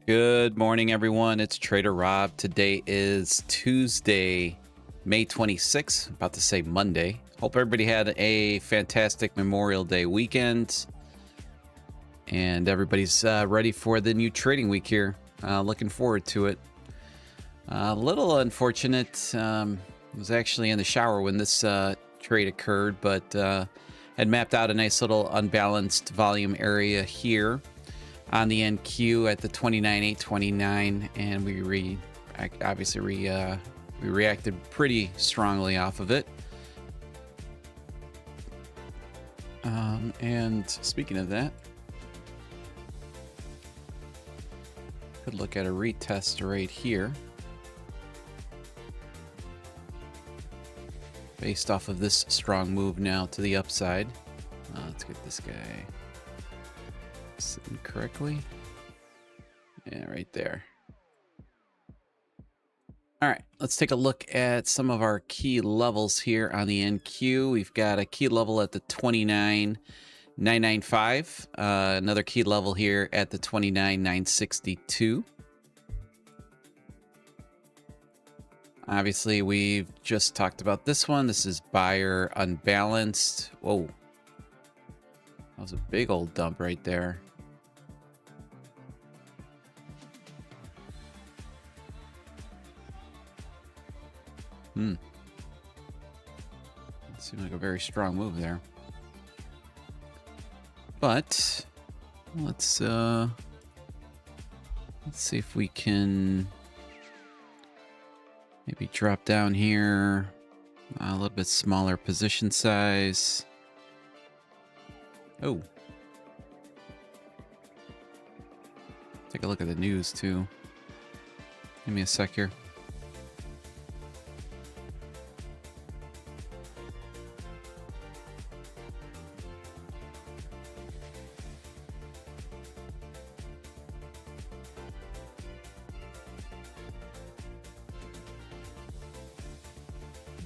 Good morning, everyone. It's Trader Rob. Today is Tuesday, May 26th. About to say Monday. Hope everybody had a fantastic Memorial Day weekend. And everybody's ready for the new trading week here. Looking forward to it. A little unfortunate. I was actually in the shower when this trade occurred, but had mapped out a nice little unbalanced volume area here on the NQ at the 29.829, and we reacted pretty strongly off of it. And speaking of that, could look at a retest right here based off of this strong move now to the upside. Let's get this guy sitting correctly. Yeah, right there. All right, let's take a look at some of our key levels here on the NQ. We've got a key level at the 29.995, another key level here at the 29.962. Obviously, we've just talked about this one. This is buyer unbalanced. Whoa, that was a big old dump right there. Seemed like a very strong move there. But let's see if we can maybe drop down here. A little bit smaller position size. Oh. Take a look at the news too. Give me a sec here.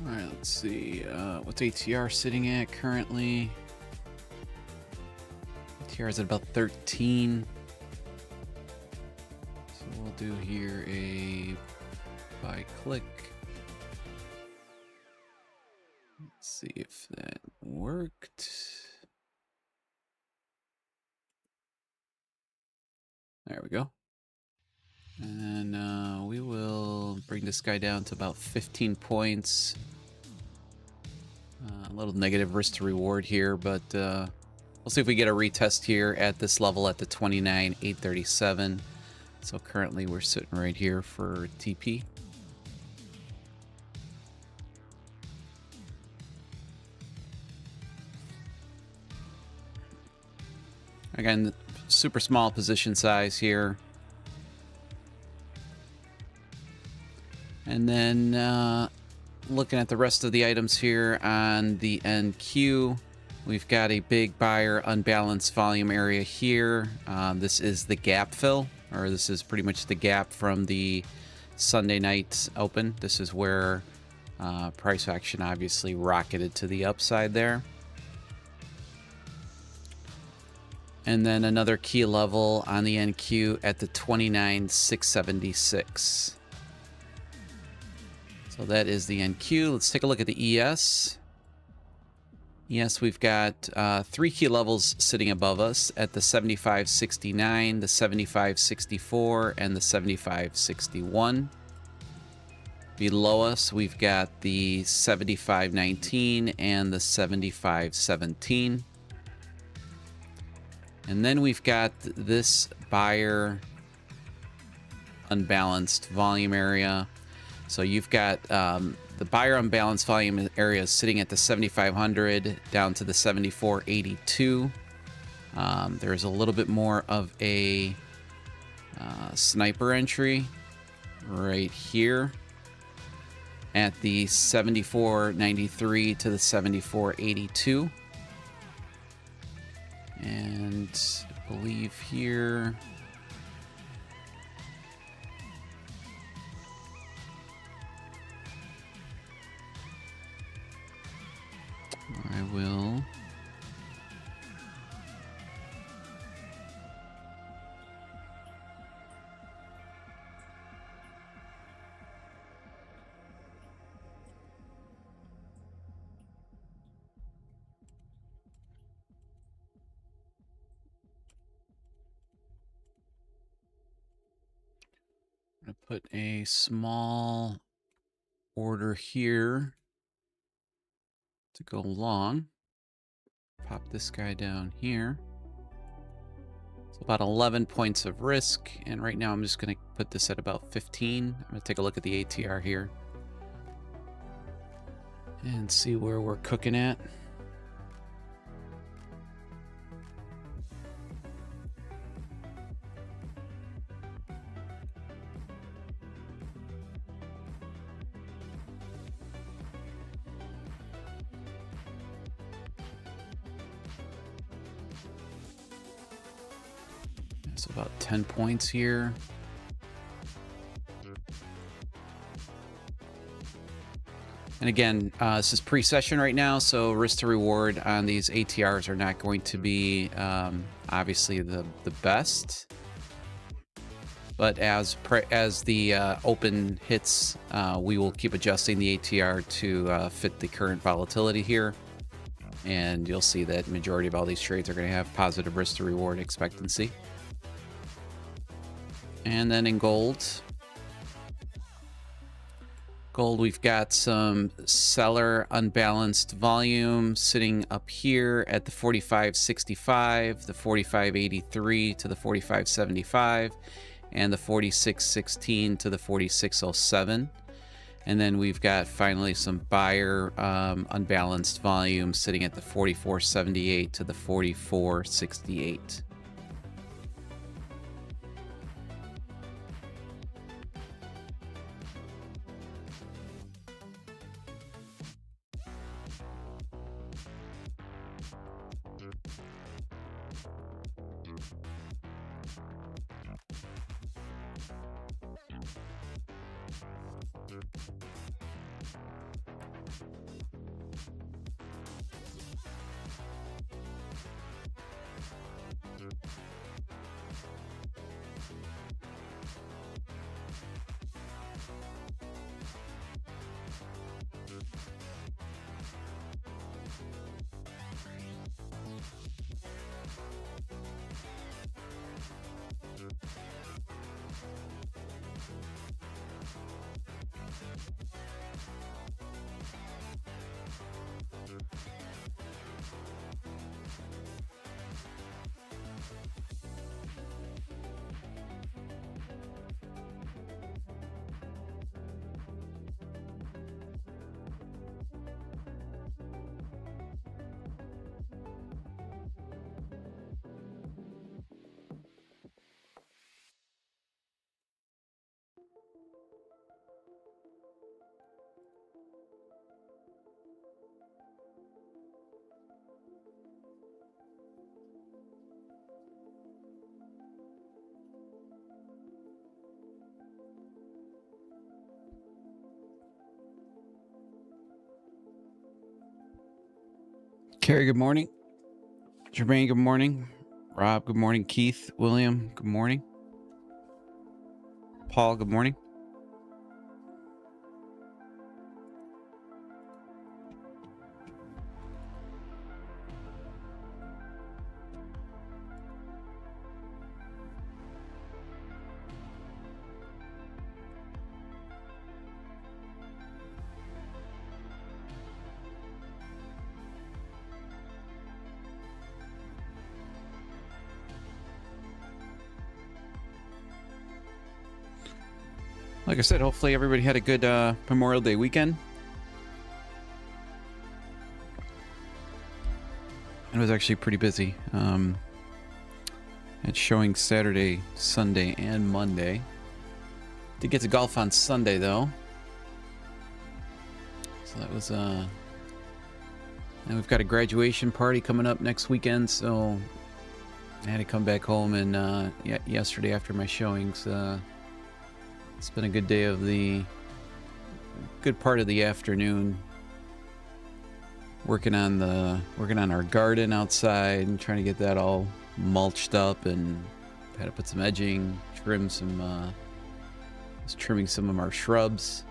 All right, let's see. What's ATR sitting at currently? ATR is at about 13. So we'll do here a buy click. Let's see if that worked. There we go. And we will bring this guy down to about 15 points. A little negative risk to reward here, but we'll see if we get a retest here at this level at the 29.837. So currently we're sitting right here for TP. Again, super small position size here. And then looking at the rest of the items here on the NQ, we've got a big buyer unbalanced volume area here. This is the gap fill, or this is pretty much the gap from the Sunday night open. This is where price action obviously rocketed to the upside there. And then another key level on the NQ at the 29.676. So that is the NQ. Let's take a look at the ES. Yes, we've got 3 key levels sitting above us at the 75.69, the 75.64, and the 75.61. Below us, we've got the 75.19 and the 75.17. And then we've got this buyer unbalanced volume area. So you've got the buyer unbalanced volume area sitting at the 7,500 down to the 74.82. There's a little bit more of a sniper entry right here at the 74.93 to the 74.82. And I believe here I will Put a small order here to go long. Pop this guy down here. So about 11 points of risk, and right now I'm just going to put this at about 15. I'm going to take a look at the ATR here and see where we're cooking at. So about 10 points here. And again, this is pre-session right now, so risk to reward on these ATRs are not going to be obviously the best. But as the open hits, we will keep adjusting the ATR to fit the current volatility here. And you'll see that majority of all these trades are going to have positive risk to reward expectancy. And then in gold, we've got some seller unbalanced volume sitting up here at the 45.65, the 45.83 to the 45.75, and the 46.16 to the 46.07. And then we've got finally some buyer unbalanced volume sitting at the 44.78 to the 44.68. Carrie, good morning. Jermaine, good morning. Rob, good morning. Keith, William, good morning. Paul, good morning. Like I said, hopefully everybody had a good Memorial Day weekend. It was actually pretty busy. It's showing Saturday, Sunday, and Monday. Did get to golf on Sunday though. So that was and we've got a graduation party coming up next weekend, so I had to come back home and yesterday after my showings. It's been a good day of the good part of the afternoon working on our garden outside and trying to get that all mulched up, and had to put some edging, was trimming some of our shrubs,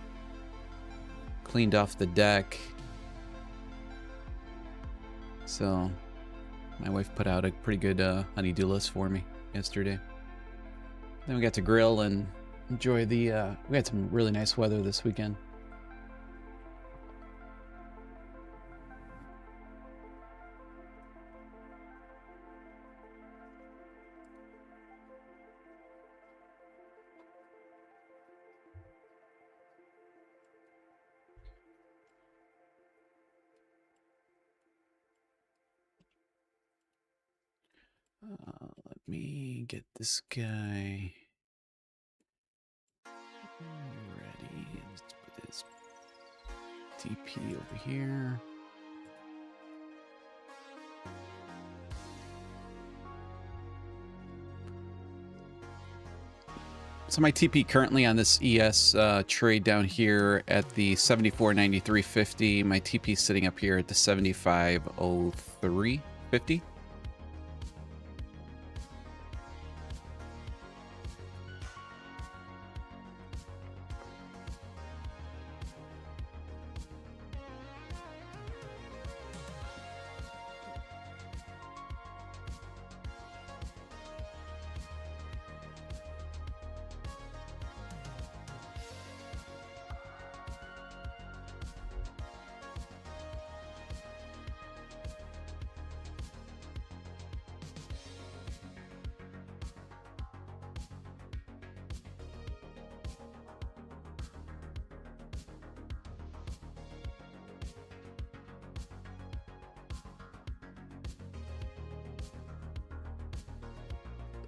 cleaned off the deck. So my wife put out a pretty good honey-do list for me yesterday. Then we got to grill and enjoy the, we had some really nice weather this weekend. Let me get this guy ready. Let's put his TP over here. So my TP currently on this ES trade down here at the 74.93.50. My TP sitting up here at the 75.03.50.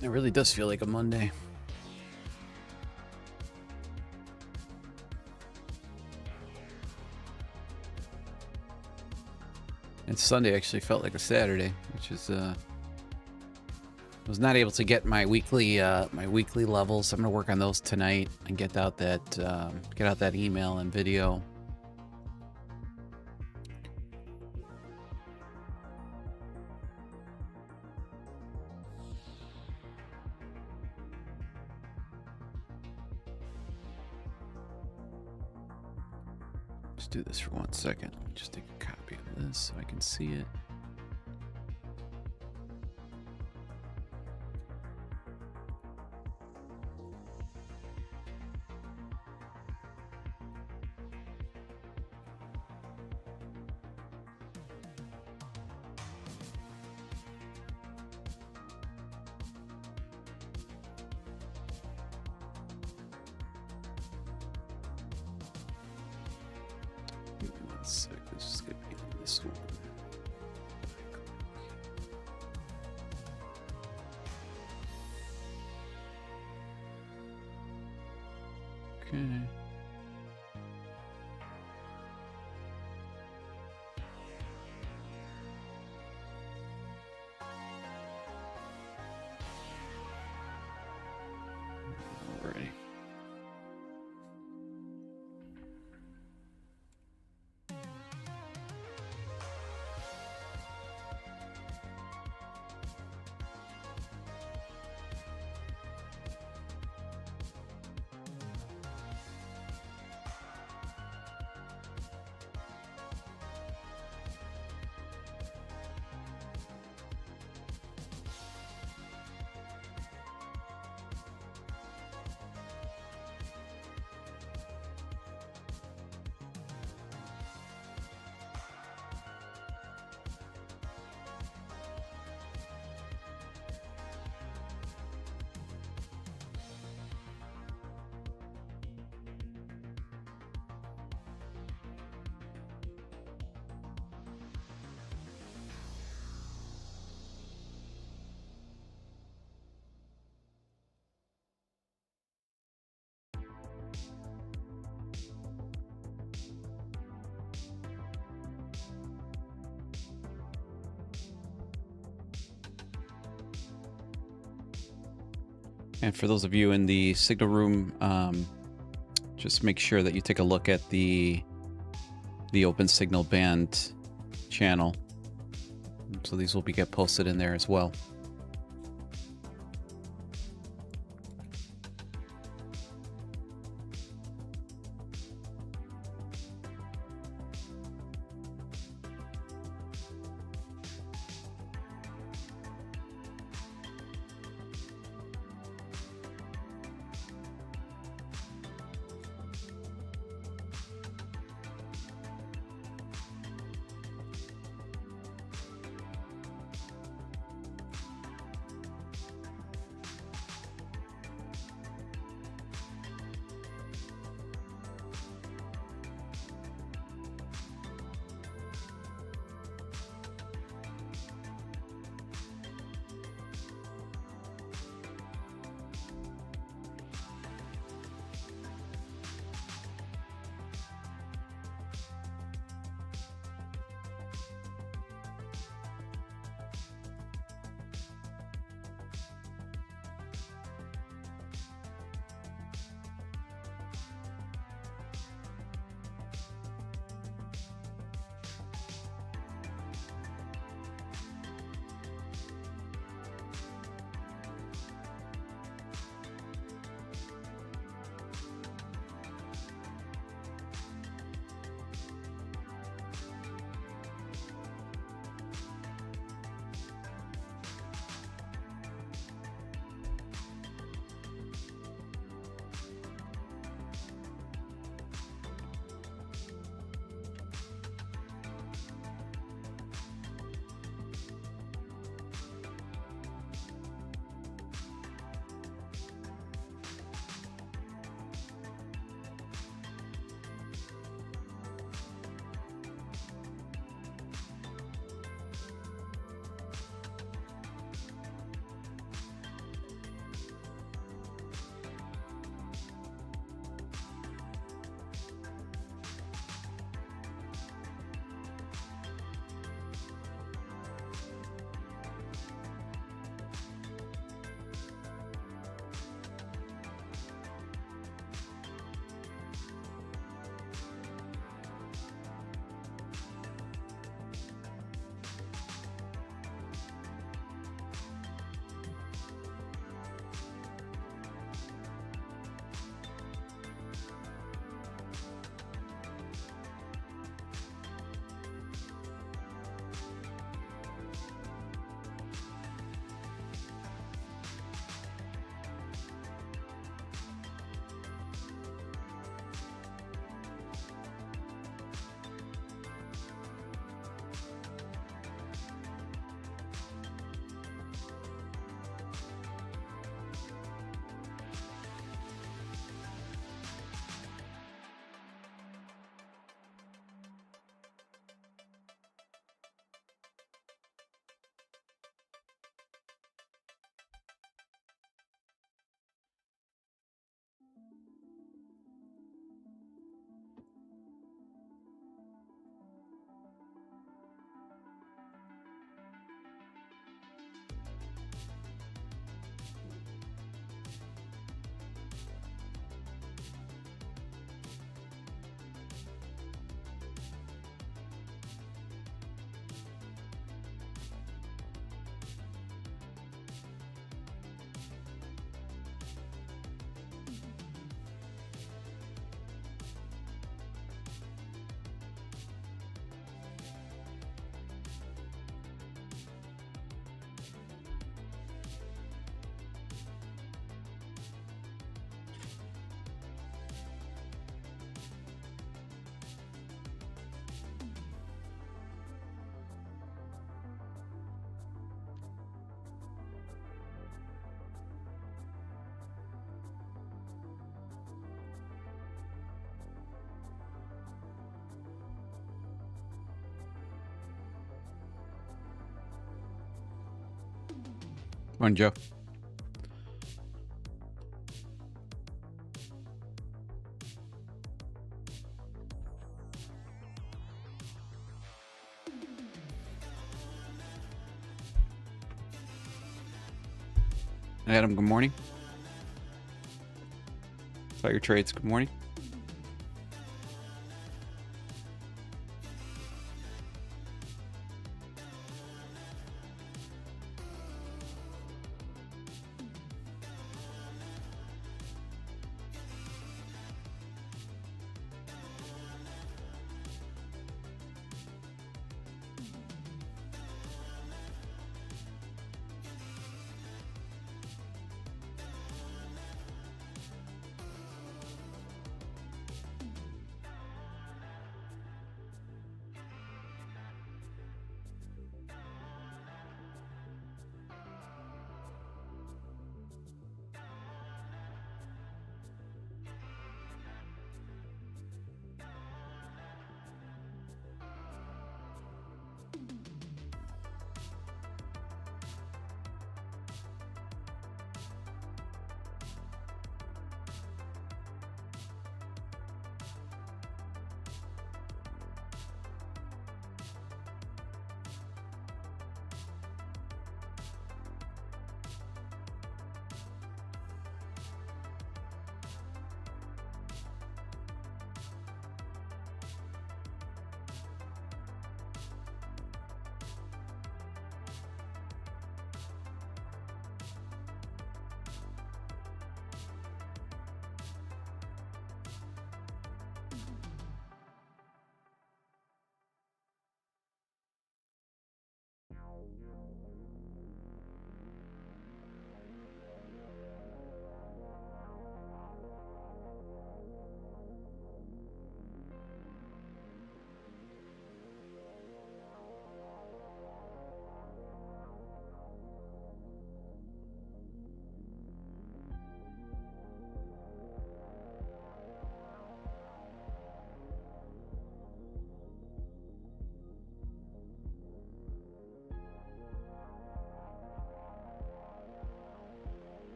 It really does feel like a Monday. And Sunday actually felt like a Saturday, which is was not able to get my weekly levels. I'm gonna work on those tonight and get out that email and video. Just do this for 1 second. Just take a copy of this so I can see it. Give me 1 sec. Let's just get this one. Okay. Alrighty. And for those of you in the signal room, just make sure that you take a look at the open signal band channel. So these will get posted in there as well. Morning, Joe. Adam, good morning. Fire Trades, good morning.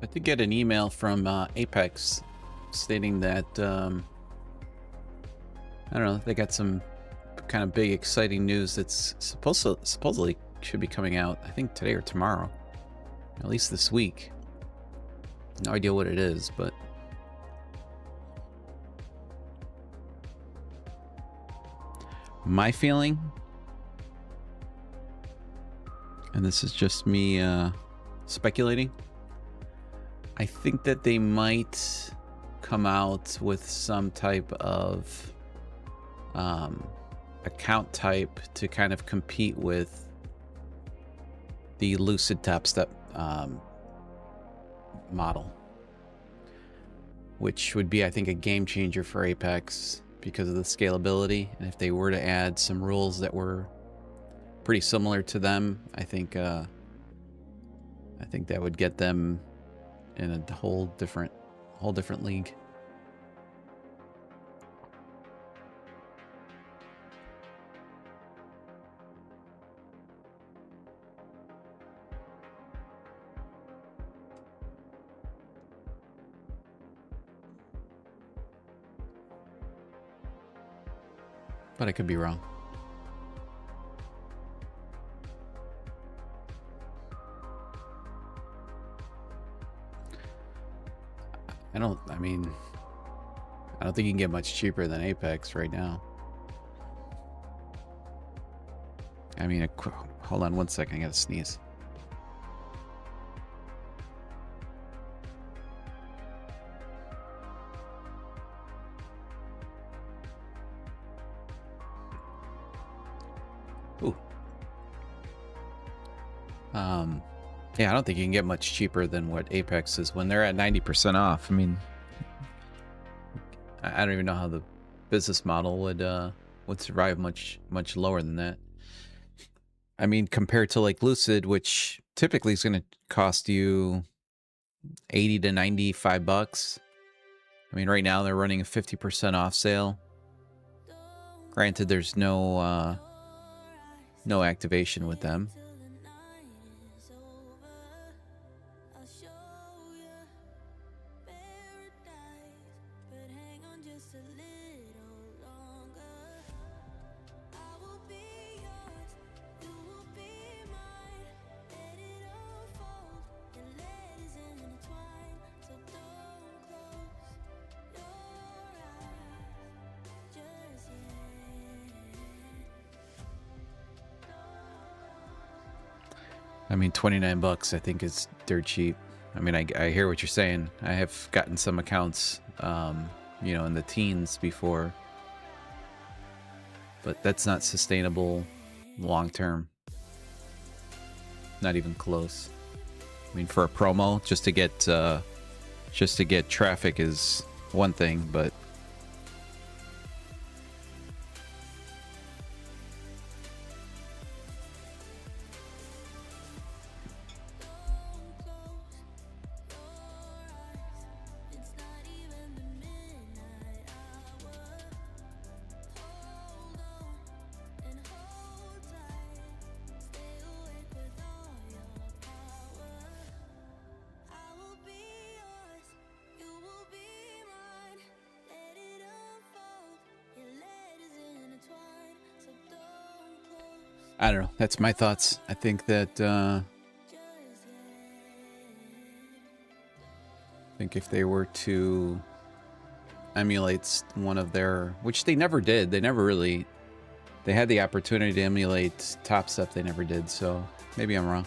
I did get an email from Apex stating that, I don't know, they got some kind of big, exciting news that's supposedly should be coming out, I think today or tomorrow, at least this week. No idea what it is, but my feeling, and this is just me speculating, I think that they might come out with some type of account type to kind of compete with the Lucid Top Step model, which would be, I think, a game changer for Apex because of the scalability. And if they were to add some rules that were pretty similar to them, I think that would get them in a whole different league. But I could be wrong. I don't think you can get much cheaper than Apex right now. I mean, hold on 1 second. I gotta sneeze. Ooh. Yeah, I don't think you can get much cheaper than what Apex is when they're at 90% off. I mean, I don't even know how the business model would survive much lower than that. I mean, compared to like Lucid, which typically is going to cost you 80 to 95 bucks. I mean, right now they're running a 50% off sale. Granted, there's no activation with them. I mean, 29 bucks I think is dirt cheap. I mean, I hear what you're saying. I have gotten some accounts, you know, in the teens before, but that's not sustainable long term. Not even close. I mean, for a promo, just to get traffic is one thing, but I don't know. That's my thoughts. I think that I think if they were to emulate one of their, which they never did, they had the opportunity to emulate Top Step, they never did. So maybe I'm wrong.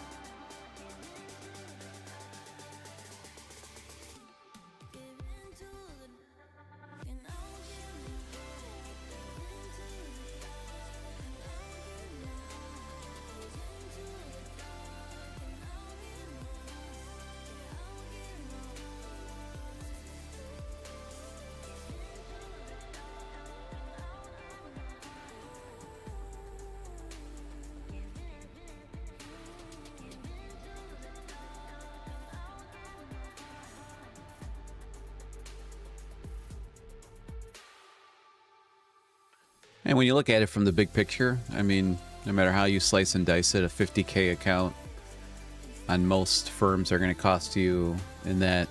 And when you look at it from the big picture, I mean, no matter how you slice and dice it, a 50K account on most firms are going to cost you in that,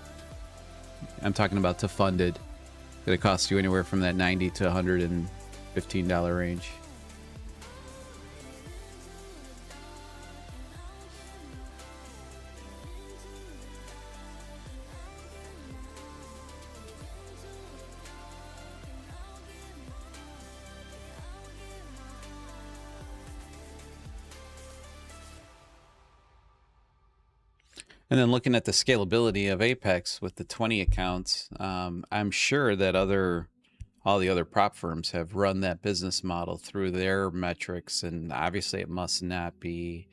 I'm talking about to funded, going to cost you anywhere from that $90 to $115 range. And then looking at the scalability of Apex with the 20 accounts, I'm sure that all the other prop firms have run that business model through their metrics, and obviously it must not be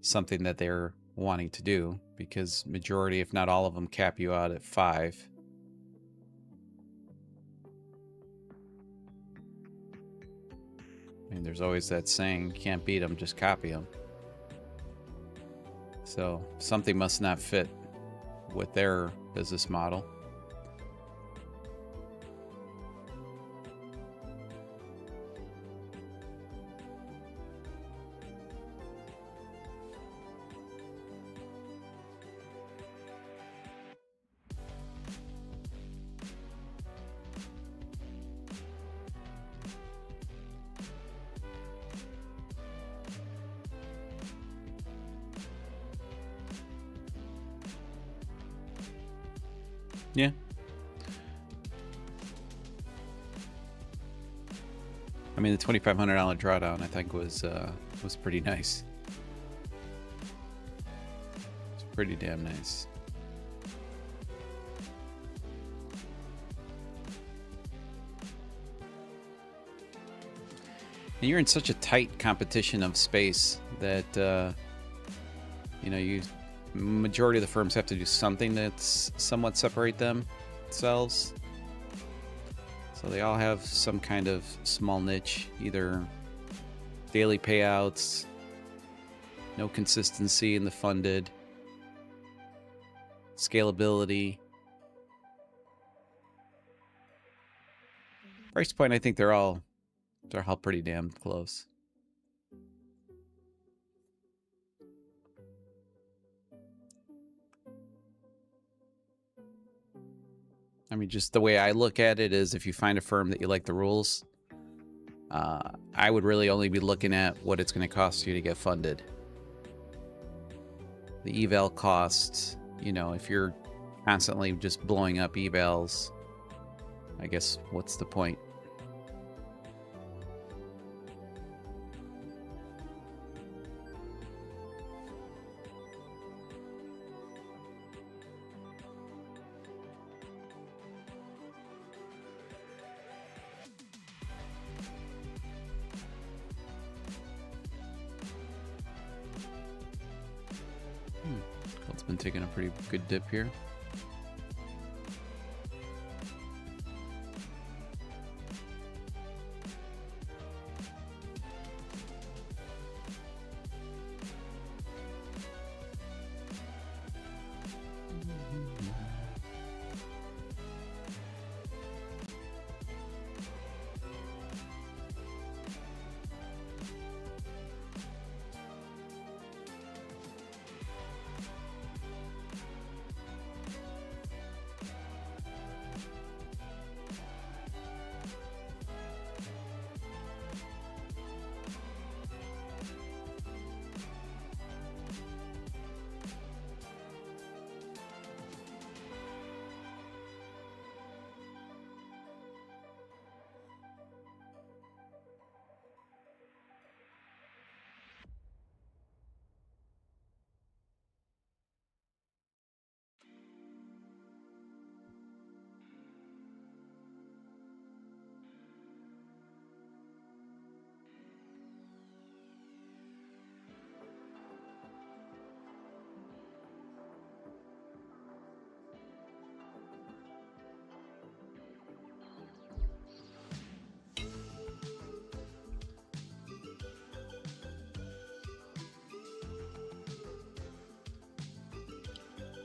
something that they're wanting to do, because majority, if not all of them, cap you out at 5. I mean, there's always that saying, you can't beat them, just copy them. So something must not fit with their business model. Yeah. I mean, the $2,500 drawdown, I think, was was pretty nice. It's pretty damn nice. And you're in such a tight competition of space that you know, majority of the firms have to do something that's somewhat separate themselves. So they all have some kind of small niche, either daily payouts, no consistency in the funded, scalability. Price point, I think they're all pretty damn close. I mean, just the way I look at it is if you find a firm that you like the rules, I would really only be looking at what it's going to cost you to get funded. The eval cost, you know, if you're constantly just blowing up evals, I guess what's the point? It's been taking a pretty good dip here.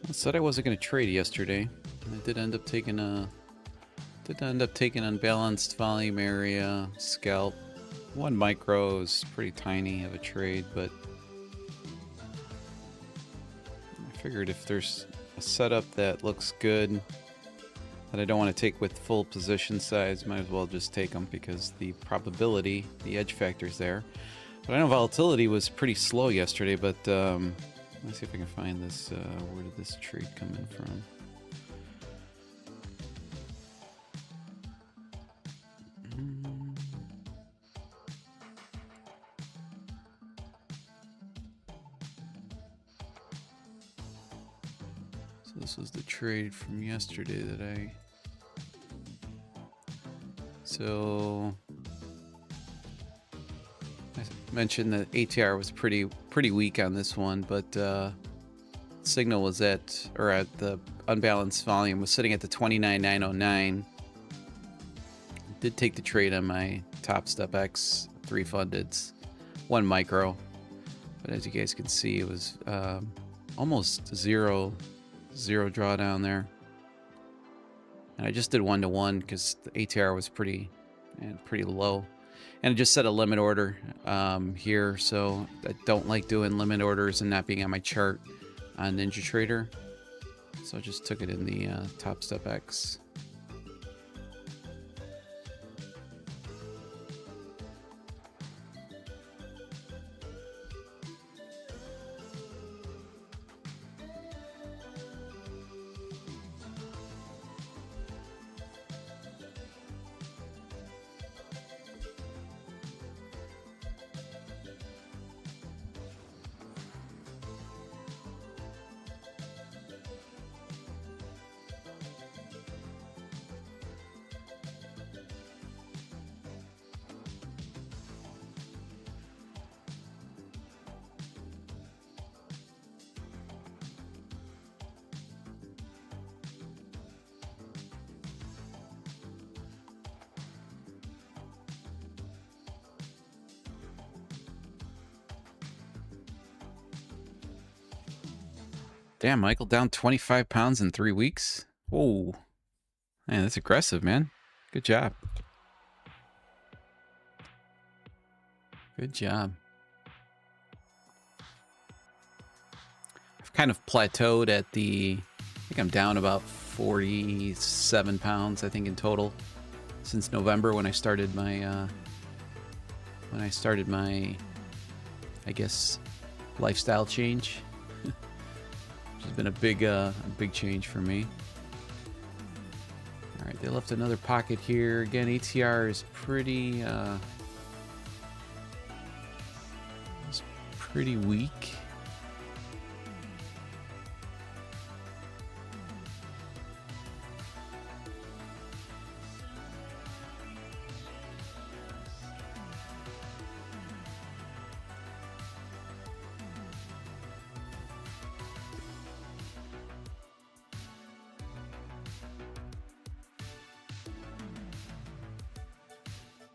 I said I wasn't going to trade yesterday. I did end up taking unbalanced volume area, scalp. 1 micro is pretty tiny of a trade, but I figured if there's a setup that looks good that I don't want to take with full position size, might as well just take them because the probability, the edge factor is there. But I know volatility was pretty slow yesterday, but let's see if I can find this. Where did this trade come in from? So this was the trade from yesterday that I... So I mentioned that ATR was pretty weak on this one, but signal was at the unbalanced volume was sitting at the 29,909. Did take the trade on my Top Step X 3 fundeds, 1 micro, but as you guys can see, it was almost zero drawdown there. And I just did 1-to-1 because the ATR was pretty low. And I just set a limit order here, so I don't like doing limit orders and not being on my chart on NinjaTrader. So I just took it in the Top Step X. Damn, Michael, down 25 pounds in 3 weeks? Whoa. Man, that's aggressive, man. Good job. Good job. I've kind of plateaued at the... I think I'm down about 47 pounds, I think, in total since November when I started my... I guess, lifestyle change. Which has been a big change for me. All right, they left another pocket here. Again, ATR is pretty weak.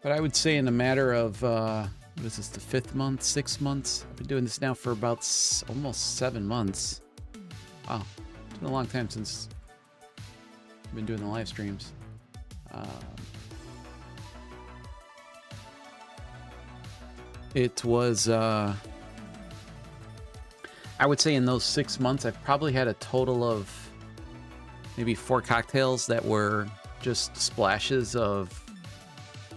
But I would say in a matter of, what is this, the 5th month, 6 months? I've been doing this now for about almost 7 months. Wow, it's been a long time since I've been doing the live streams. It was, I would say in those 6 months, I've probably had a total of maybe 4 cocktails that were just splashes of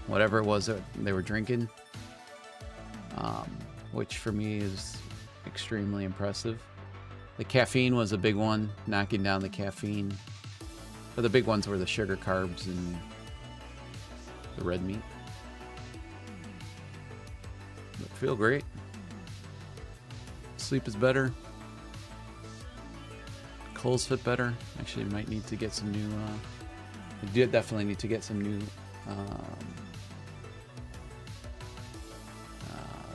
whatever it was that they were drinking, which for me is extremely impressive. The caffeine was a big one, knocking down the caffeine. But the big ones were the sugar, carbs, and the red meat. But feel great. Sleep is better. Clothes fit better. Actually, might need to get some new... I did definitely need to get some new...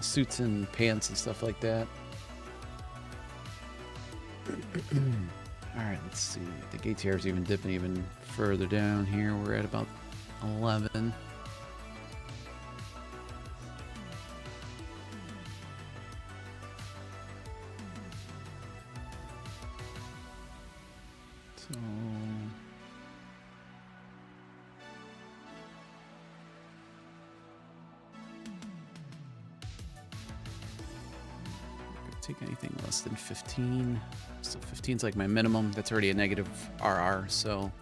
suits and pants and stuff like that. Alright, let's see. The ATR is even dipping even further down here. We're at about 11. So... take anything less than 15. So 15 is like my minimum. That's already a negative RR, so...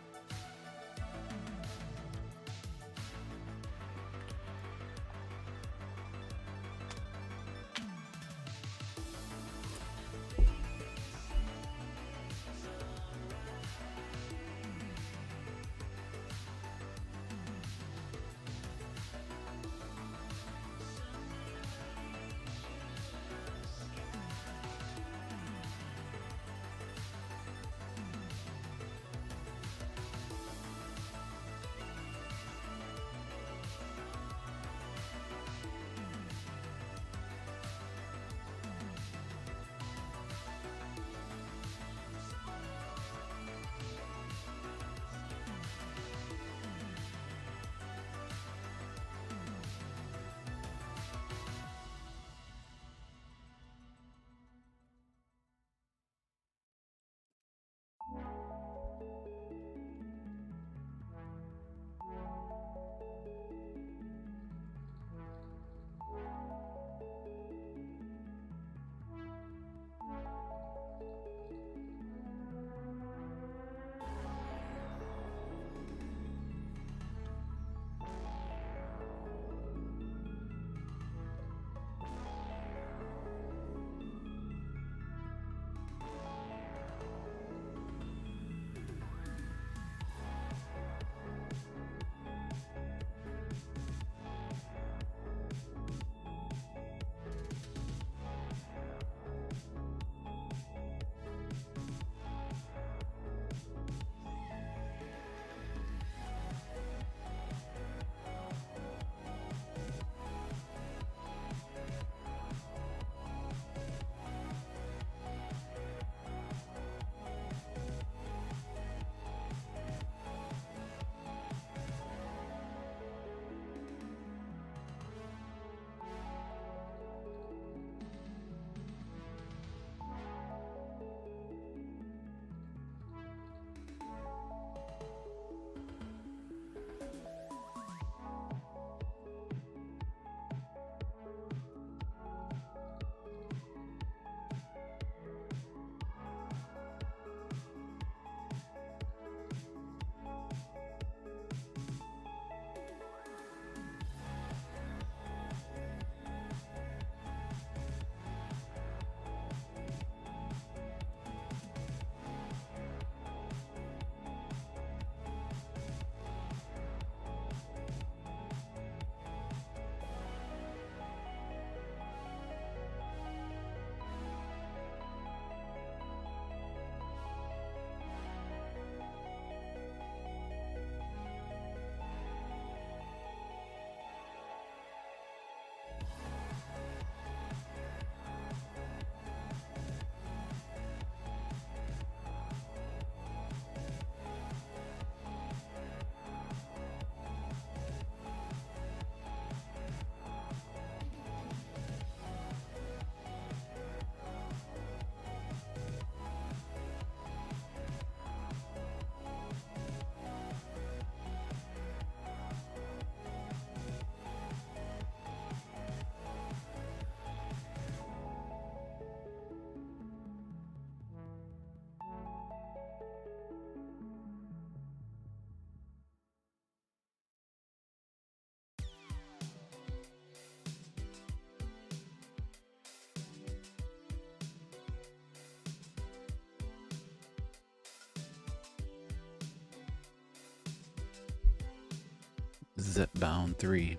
Zepbound 3.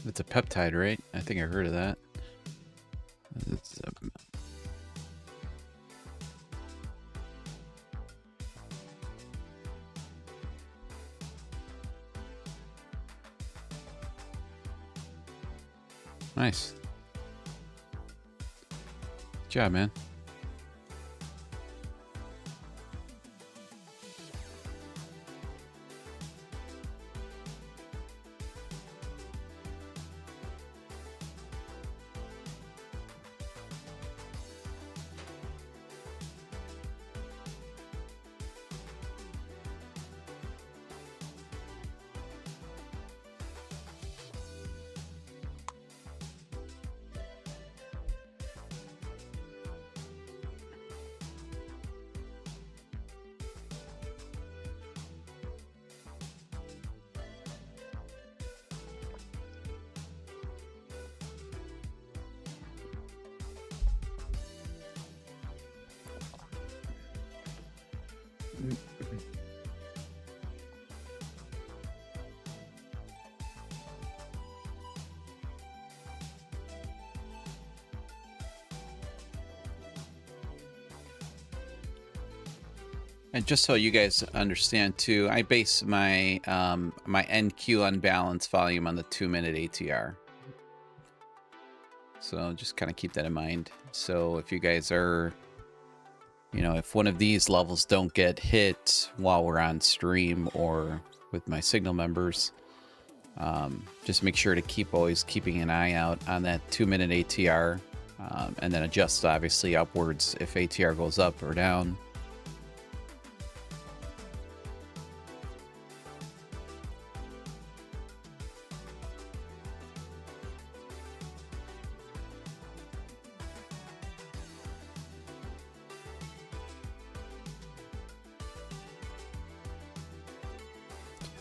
It's a peptide, right? I think I heard of that. It's, nice. Good job, man. And just so you guys understand too, I base my my NQ unbalanced volume on the 2-minute ATR. So just kind of keep that in mind. So if you guys are, you know, if one of these levels don't get hit while we're on stream or with my signal members, just make sure to always keeping an eye out on that 2-minute ATR, and then adjust obviously upwards if ATR goes up or down.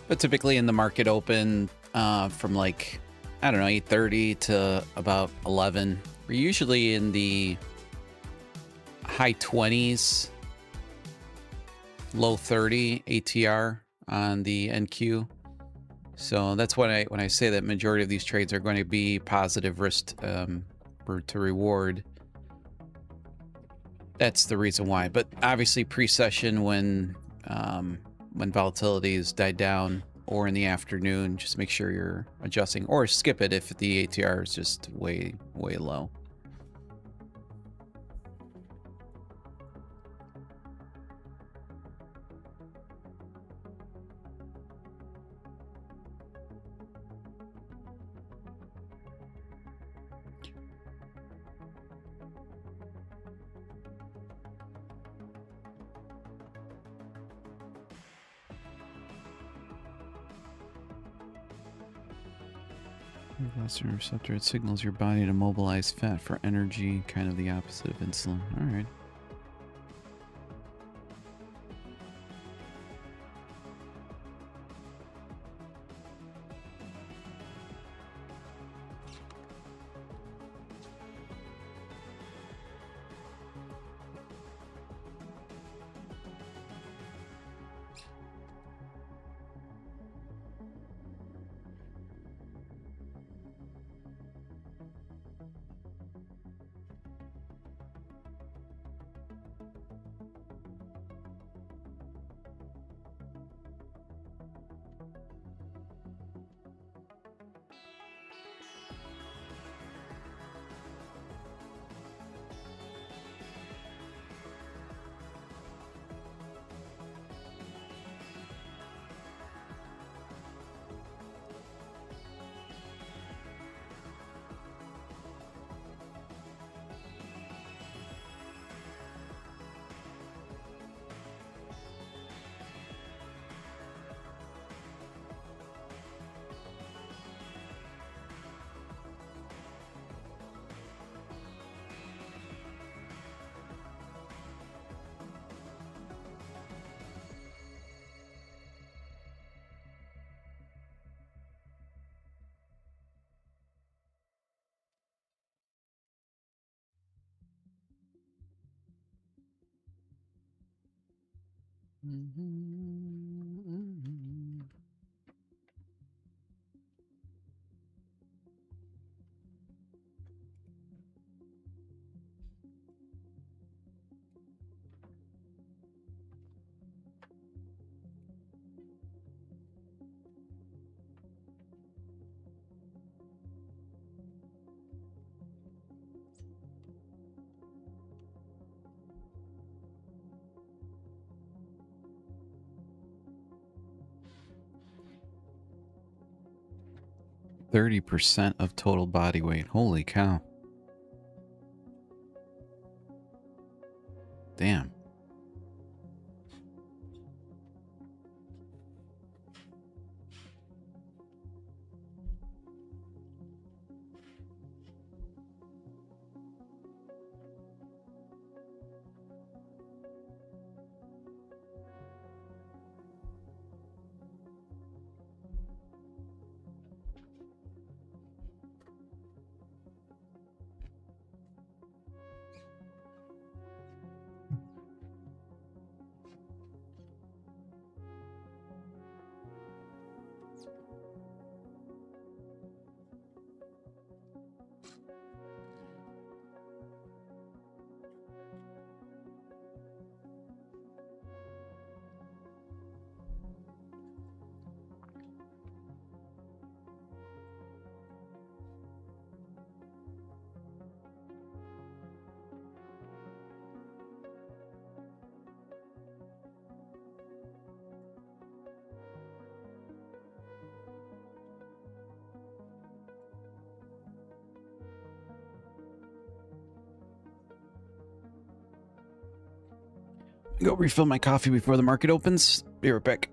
But typically in the market open, from like, I don't know, 8:30 to about 11, we're usually in the high 20s, low 30 ATR on the NQ. So that's when I say that majority of these trades are going to be positive risk to reward. That's the reason why. But obviously pre-session when volatility's died down, or in the afternoon, just make sure you're adjusting, or skip it if the ATR is just way low. Glycerin receptor, it signals your body to mobilize fat for energy, kind of the opposite of insulin. All right. 30% of total body weight. Holy cow. Damn. Go refill my coffee before the market opens. Be right back.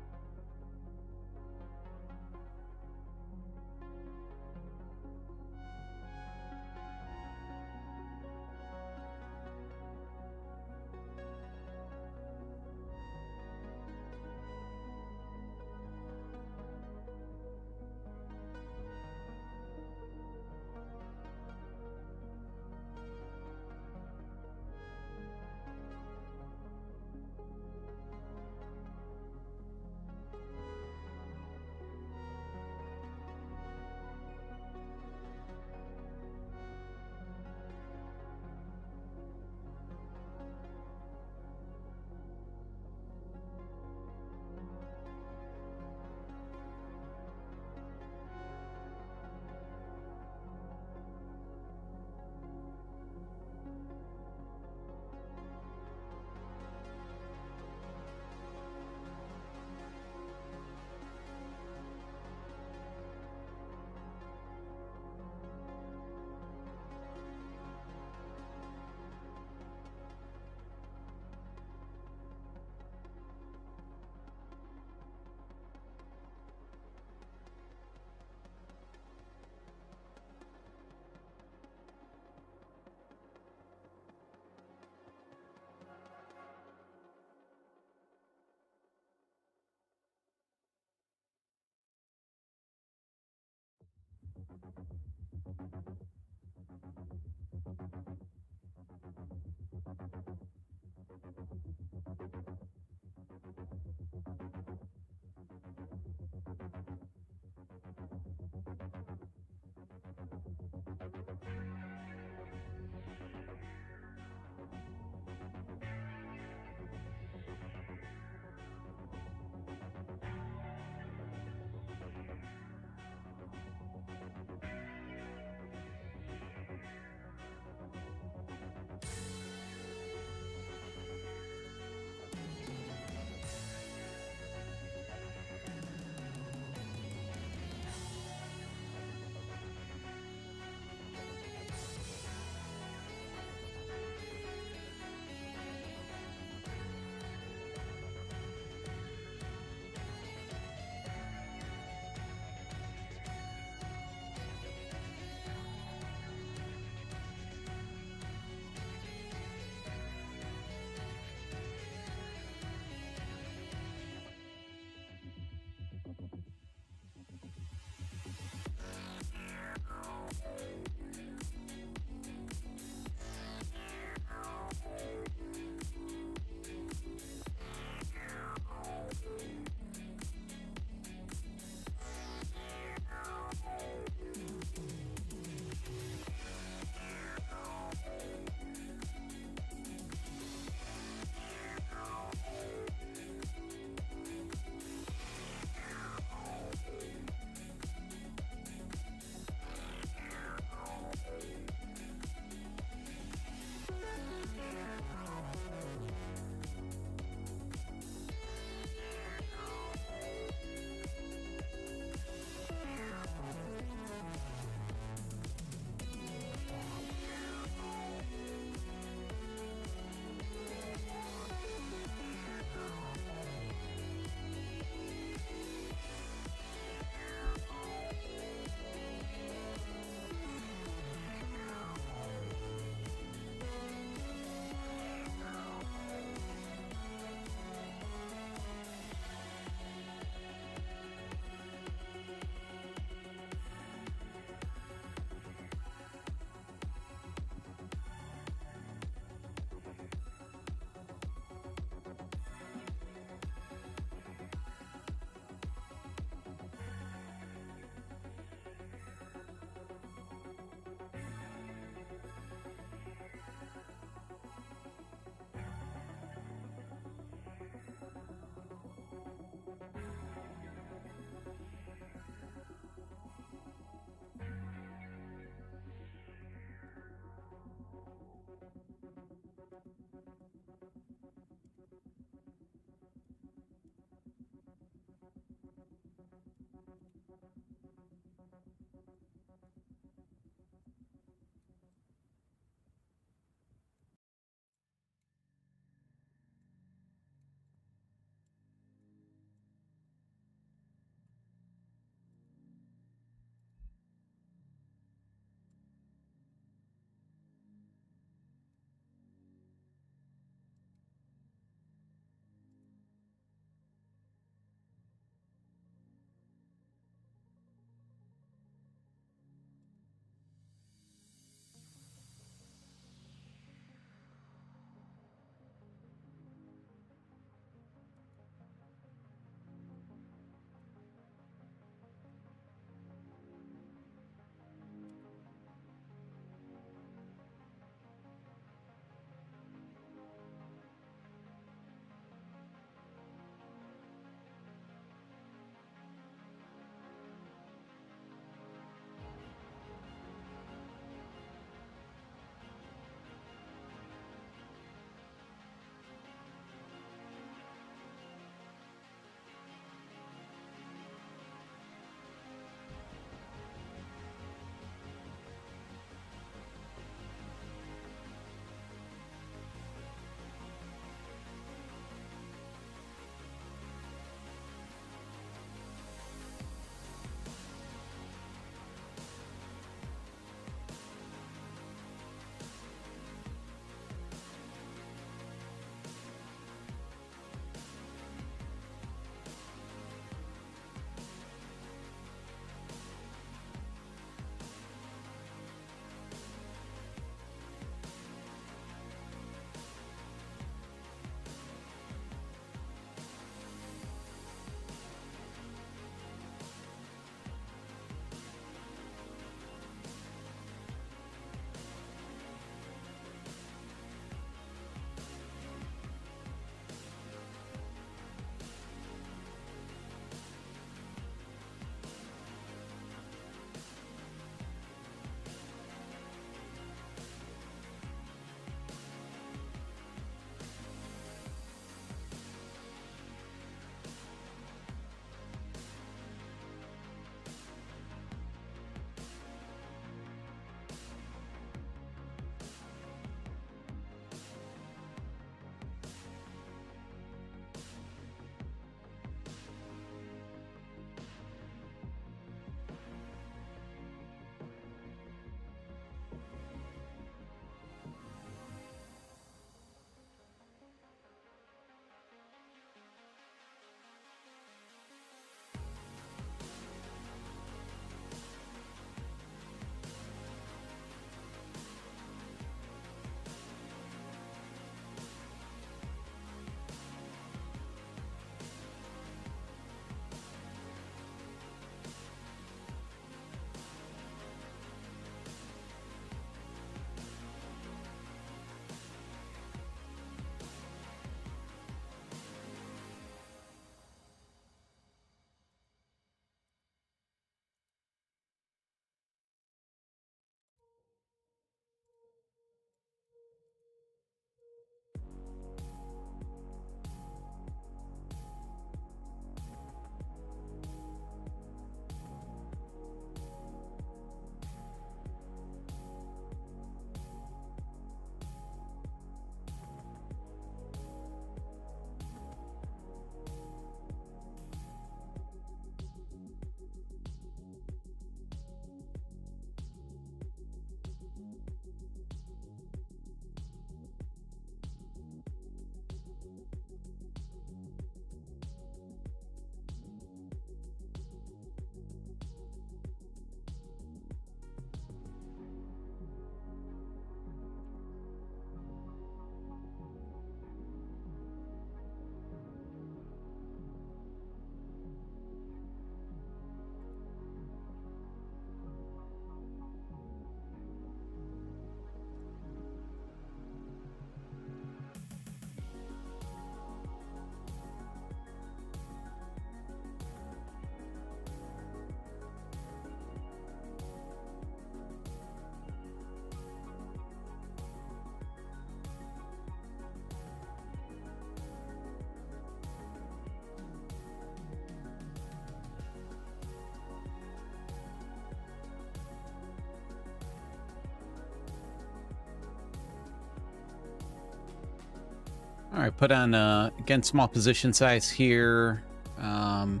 All right, put on, again, small position size here. On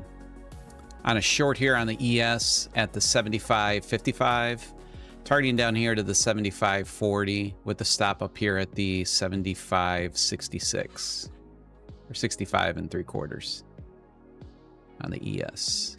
a short here on the ES at the 75.55. Targeting down here to the 75.40 with the stop up here at the 75.66. Or 65 3/4 on the ES.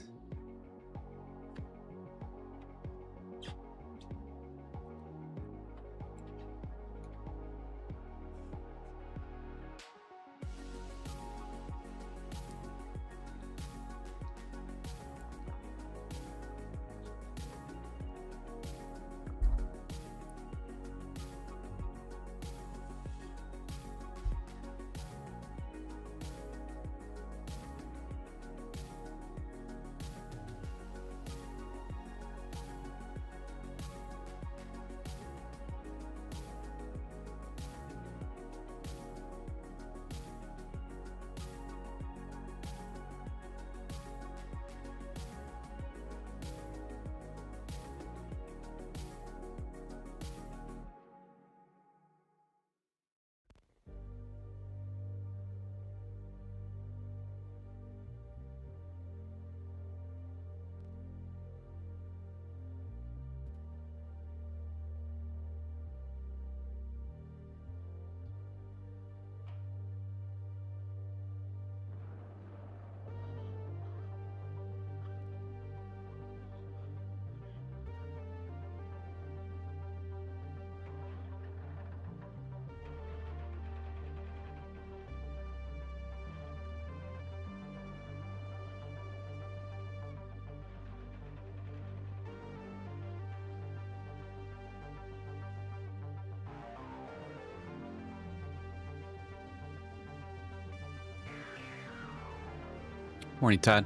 Morning, Todd.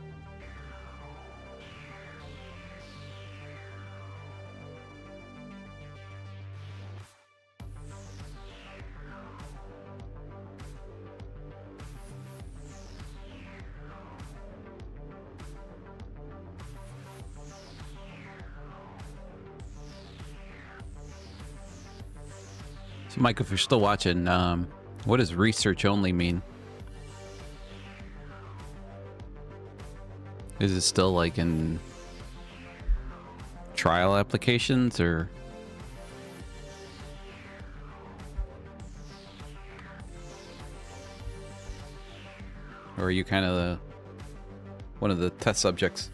So, Mike, if you're still watching, what does research only mean? Is it still like in trial applications or? Or are you kind of one of the test subjects?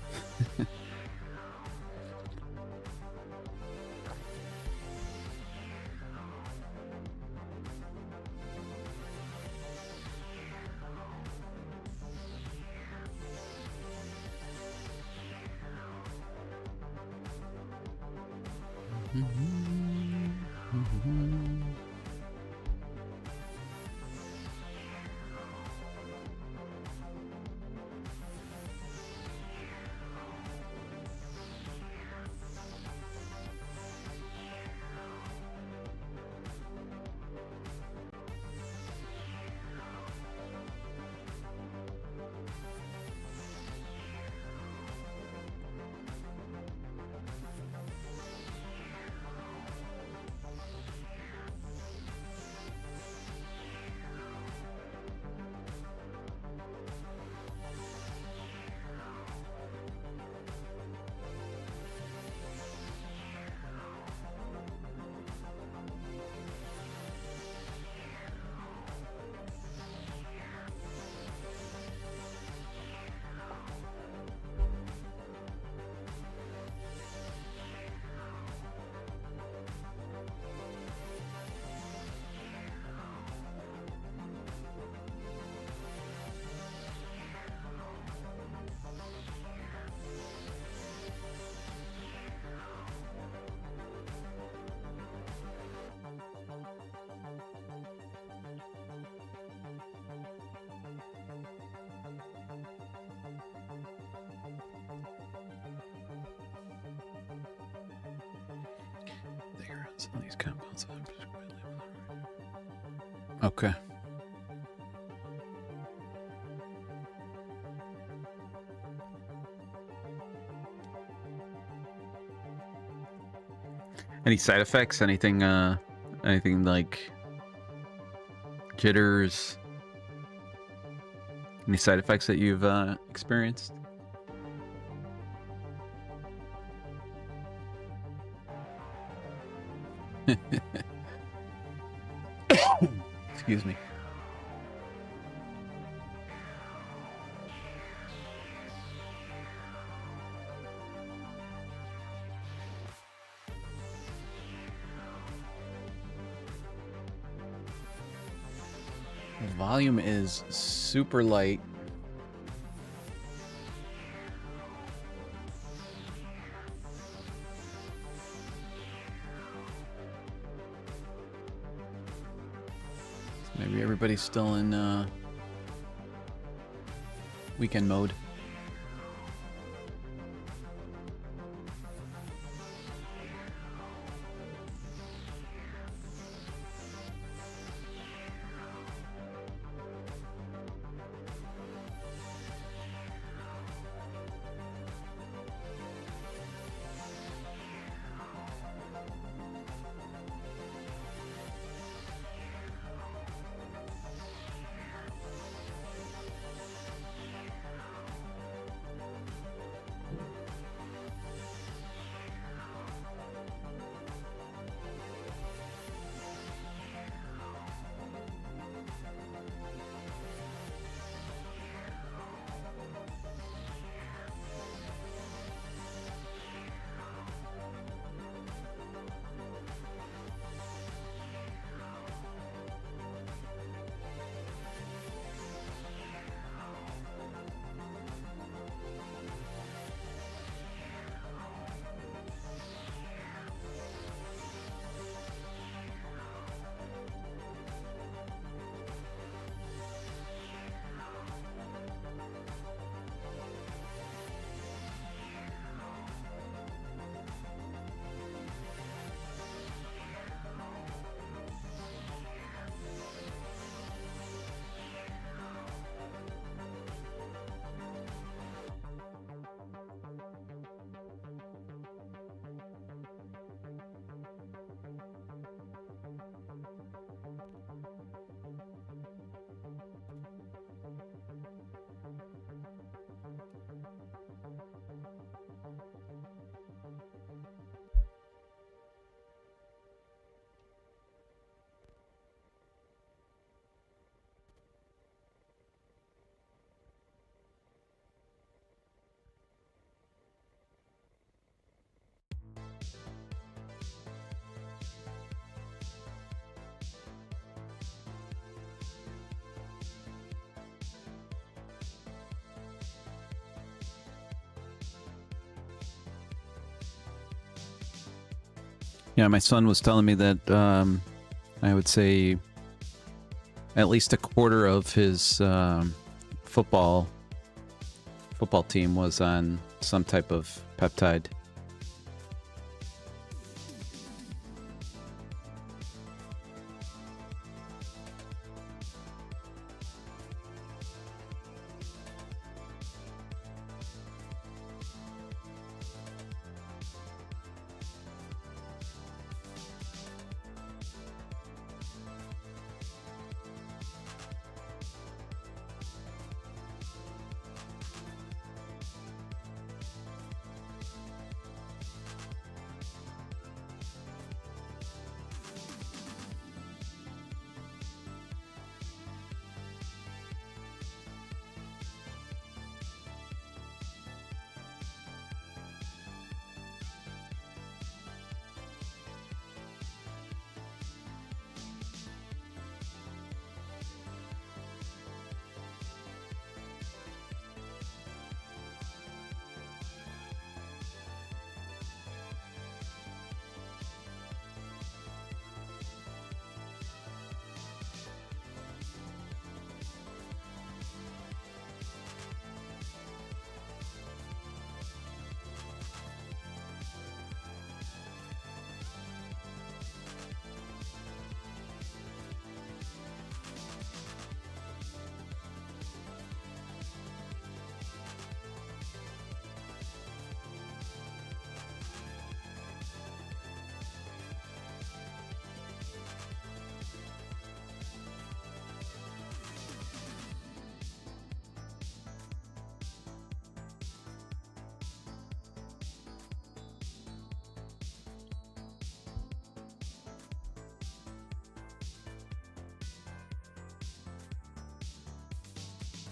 Some of these compounds. Okay. Any side effects? Anything like jitters, Any side effects that you've experienced? Excuse me. The volume is super light. Maybe everybody's still in weekend mode. Yeah, my son was telling me that I would say at least a quarter of his football team was on some type of peptide.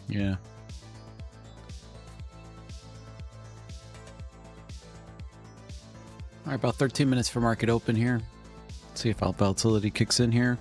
Yeah. All right, about 13 minutes for market open here. Let's see if volatility kicks in here.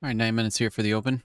All right, 9 minutes here for the open.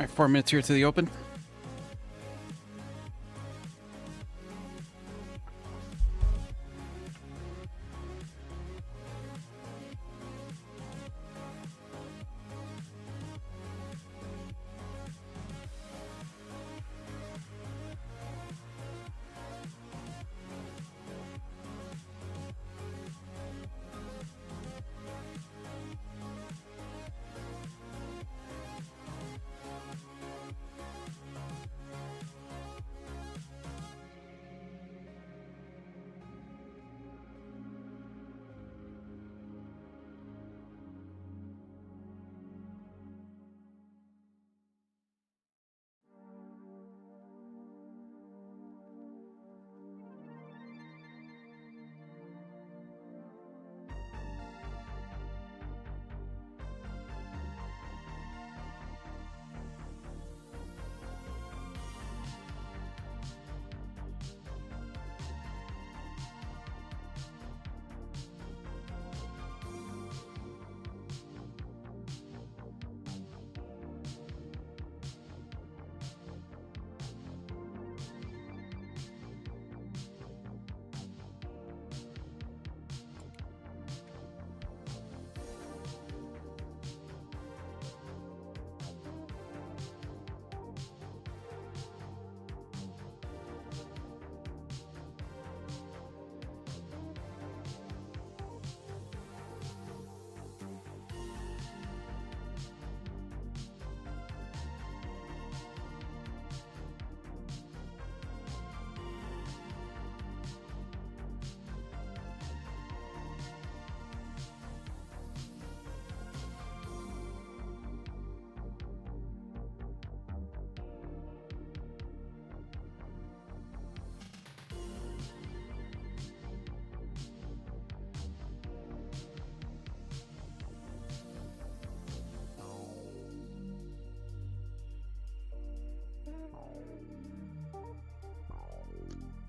right, 4 minutes here to the open.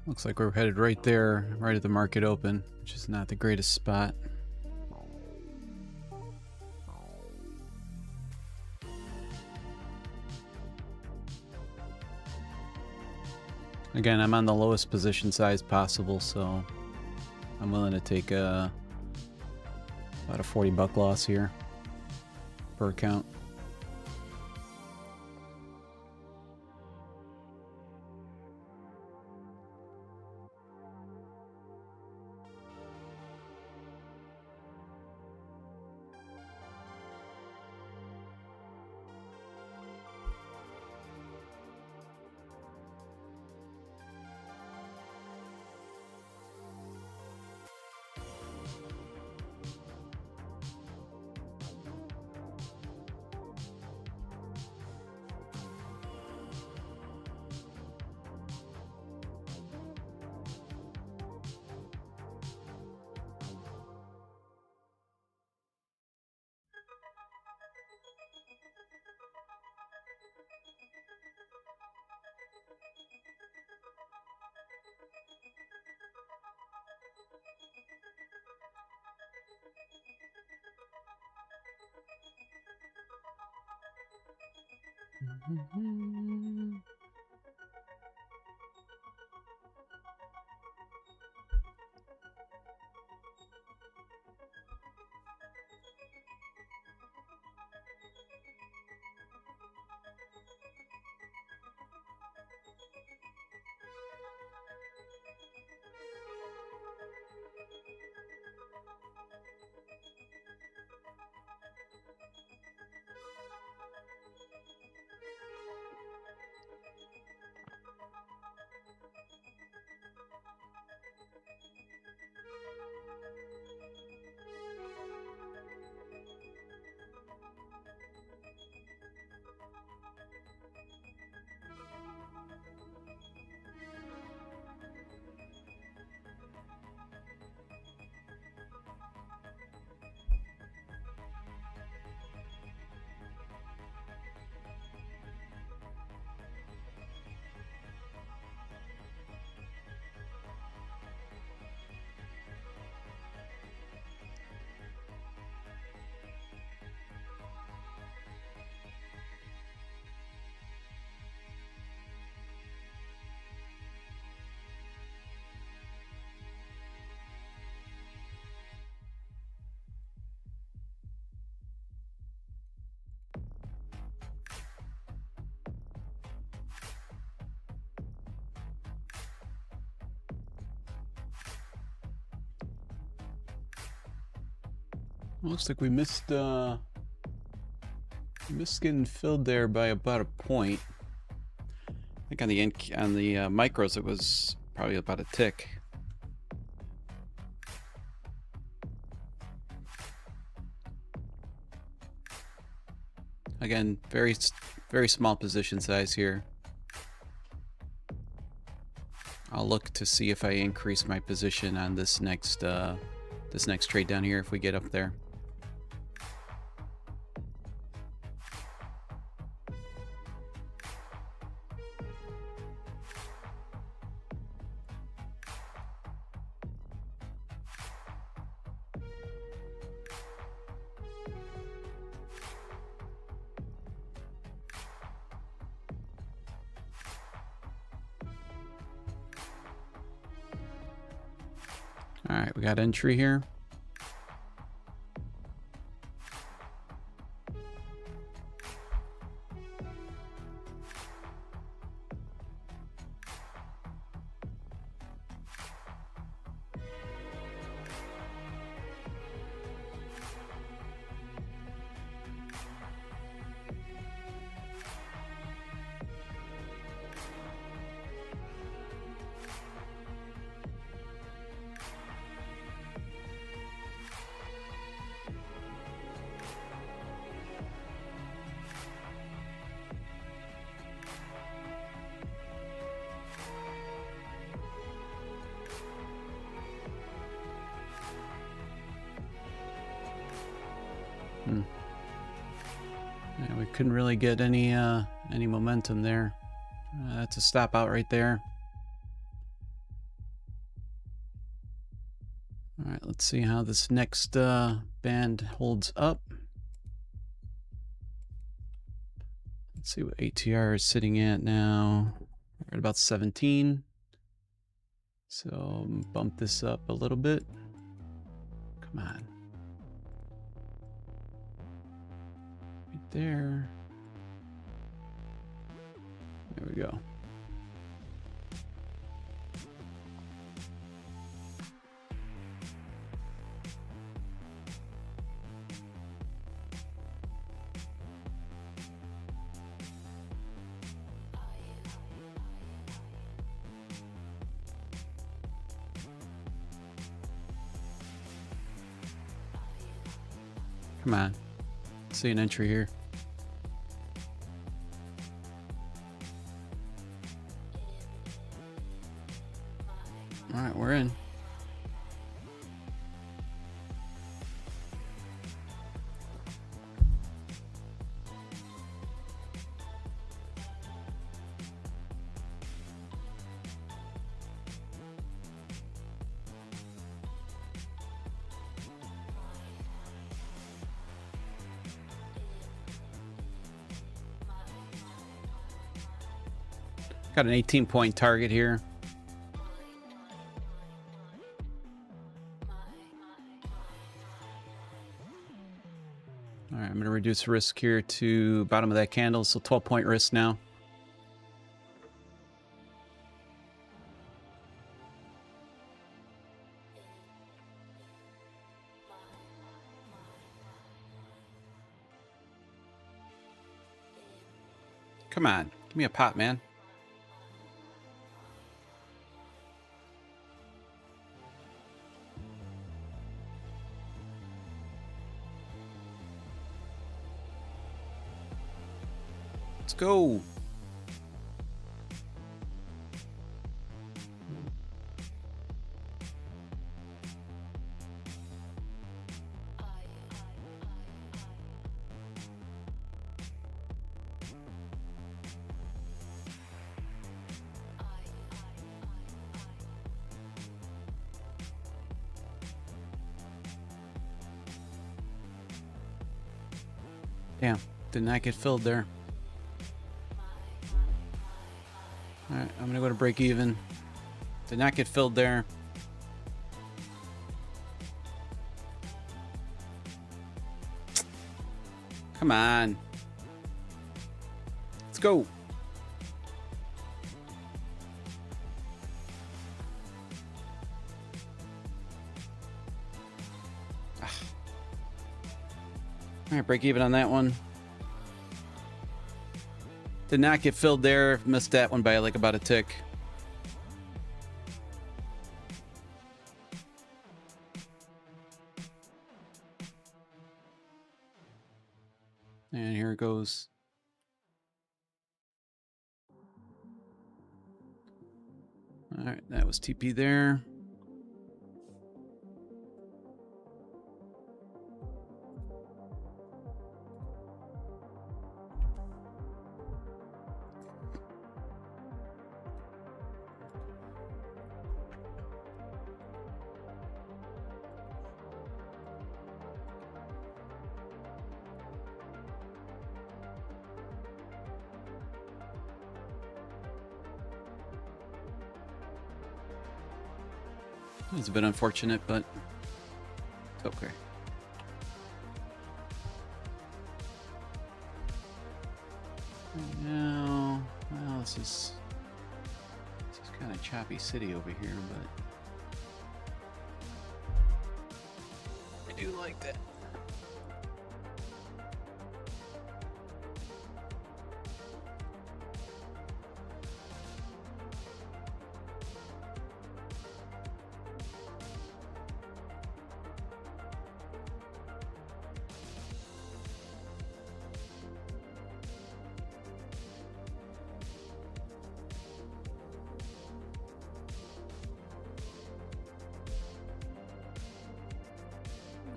Looks like we're headed right there, right at the market open, which is not the greatest spot. Again, I'm on the lowest position size possible, so I'm willing to take about a 40 buck loss here per account. Looks like we missed getting filled there by about a point. I think on the micros it was probably about a tick. Again, very small position size here. I'll look to see if I increase my position on this next trade down here if we get up there. All right, we got entry here. Yeah, we couldn't really get any momentum there. That's a stop out right there. All right, let's see how this next band holds up. Let's see what ATR is sitting at now. We're at about 17. So bump this up a little bit. Come on. Right there. There we go. Come on. See an entry here. All right, we're in. Got an 18-point target here. All right, I'm going to reduce risk here to bottom of that candle, so 12-point risk now. Come on, give me a pop, man. Let's go. Damn, did not get filled there. All right, I'm gonna go to break even. Did not get filled there. Come on. Let's go. All right, break even on that one. Did not get filled there. Missed that one by like about a tick. And here it goes. All right, that was TP there. It's a bit unfortunate, but it's okay. Now, well, this is kind of choppy city over here, but I do like that.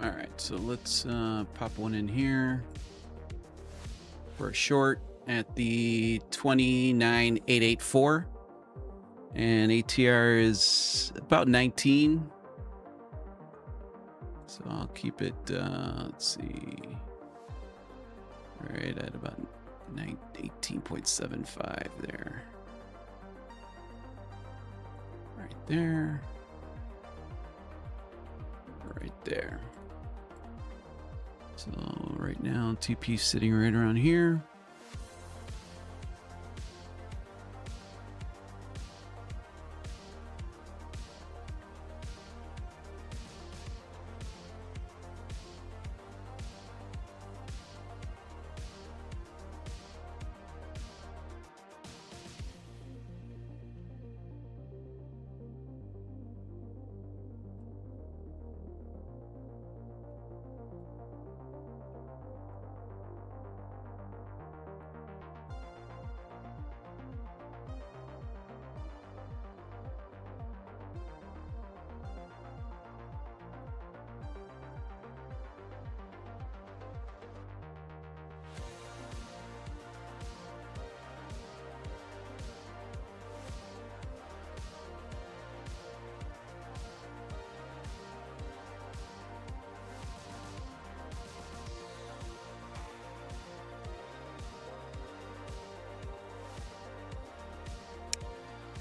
All right, so let's pop one in here for a short at the 29,884, and ATR is about 19. So I'll keep it. Let's see, right at about 18.75 there. Right there. Right there. So right now, TP sitting right around here.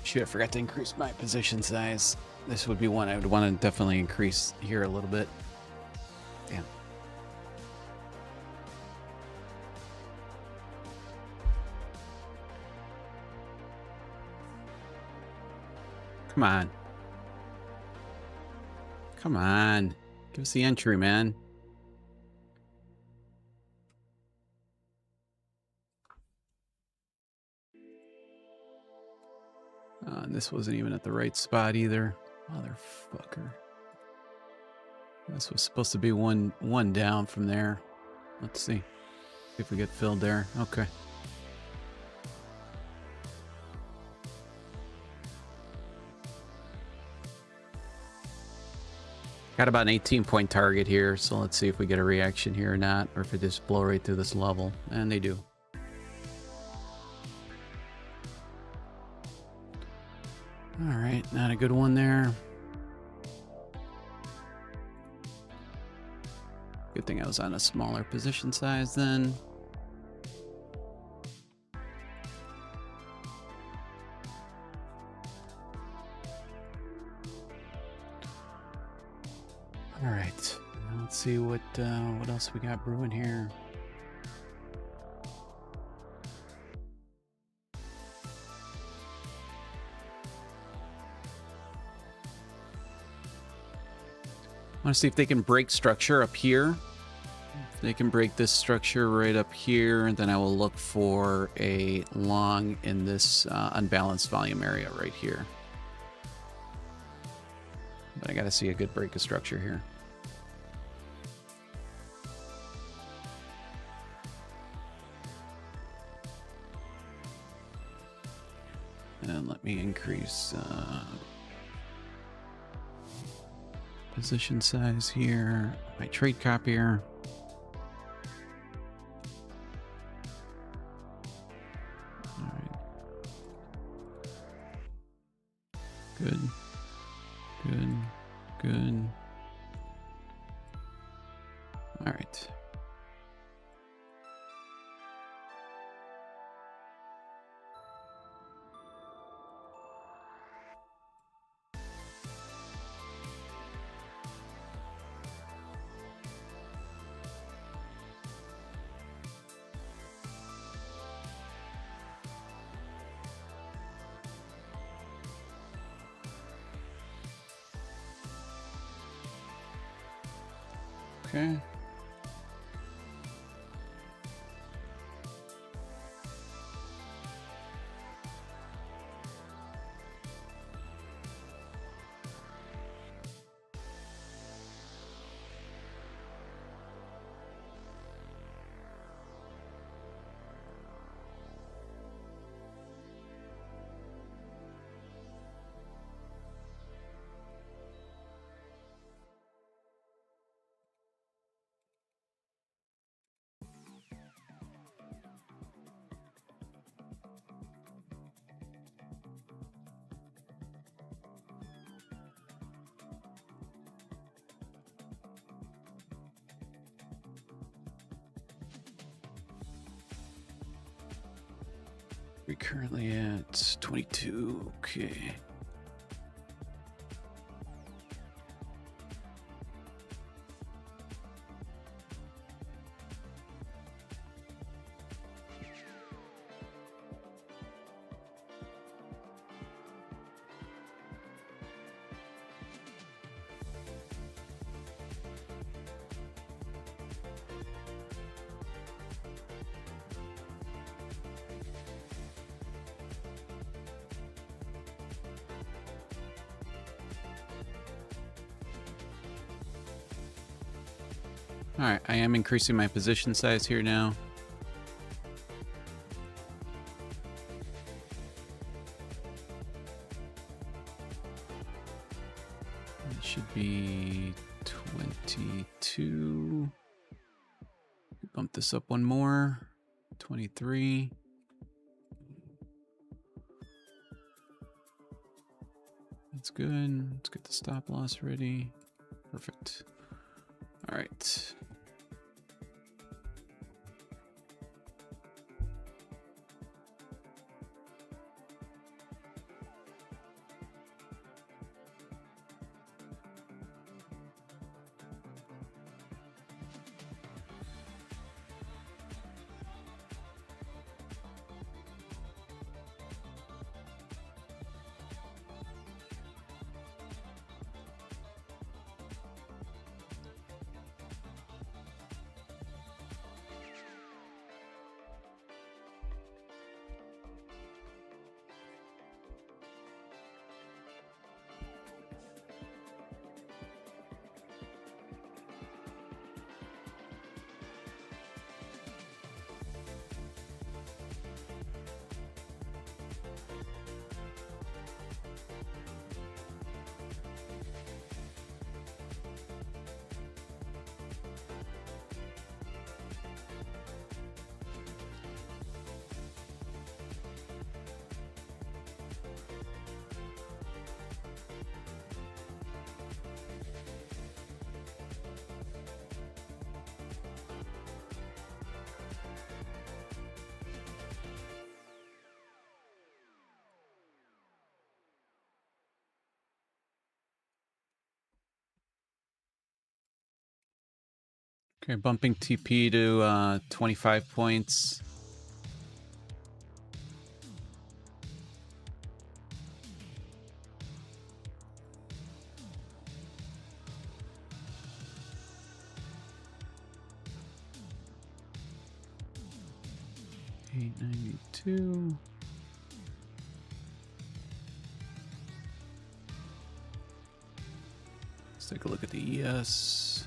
Shoot, I forgot to increase my position size. This would be one I would want to definitely increase here a little bit. Damn. Come on. Come on. Give us the entry, man. And this wasn't even at the right spot either. Motherfucker. This was supposed to be one down from there. Let's see if we get filled there. Okay. Got about an 18-point target here, so let's see if we get a reaction here or not, or if it just blow right through this level. And they do. All right, not a good one there. Good thing I was on a smaller position size then. All right, let's see what else we got brewing here. I want to see if they can break structure up here. They can break this structure right up here, and then I will look for a long in this unbalanced volume area right here. But I got to see a good break of structure here. And let me increase position size here. My trade copier. All right. Good. Good. Good. All right. Okay. We're currently at 22. Okay. All right, I am increasing my position size here now. It should be 22. Bump this up one more. 23. That's good. Let's get the stop loss ready. Perfect. All right. Okay, bumping TP to 25 points. 892. Let's take a look at the ES.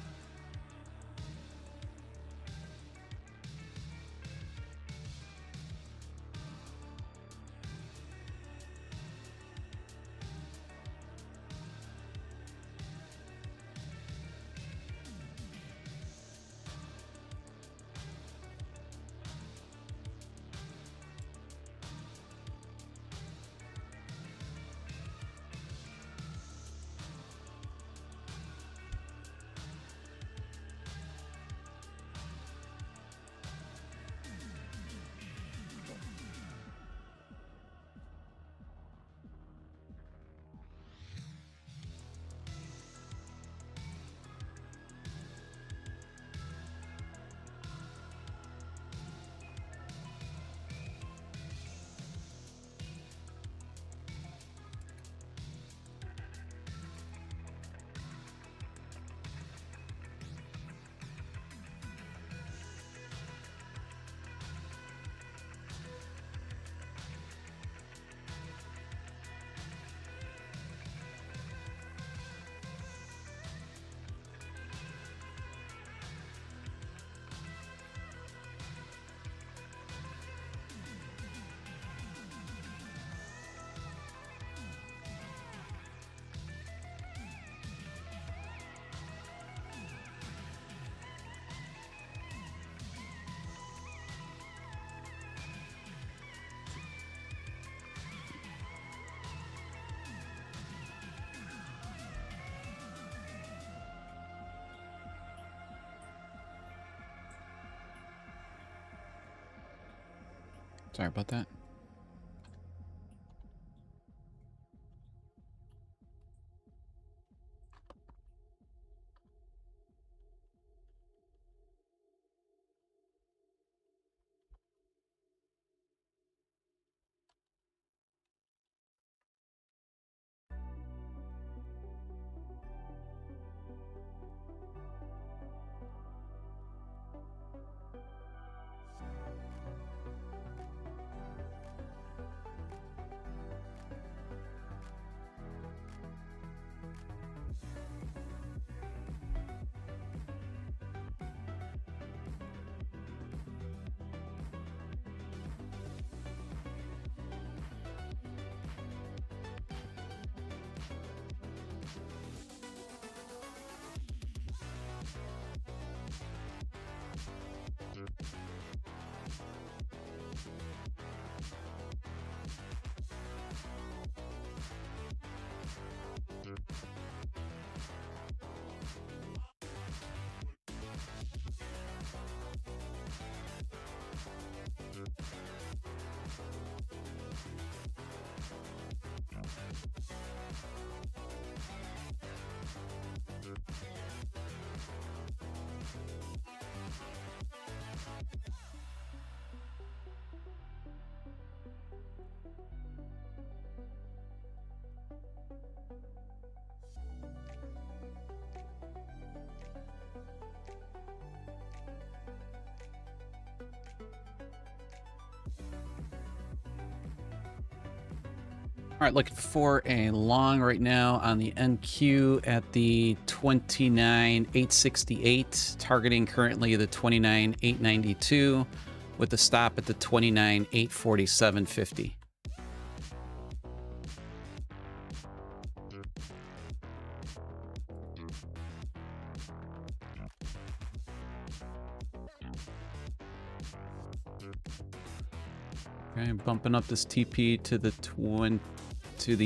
Sorry about that. All right, looking for a long right now on the NQ at the 29,868, targeting currently the 29,892 with the stop at the 29,847.50. Okay, bumping up this TP to the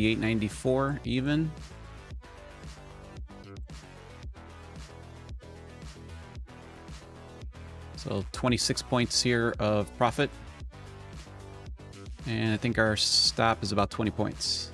894 even. So 26 points here of profit. And I think our stop is about 20 points.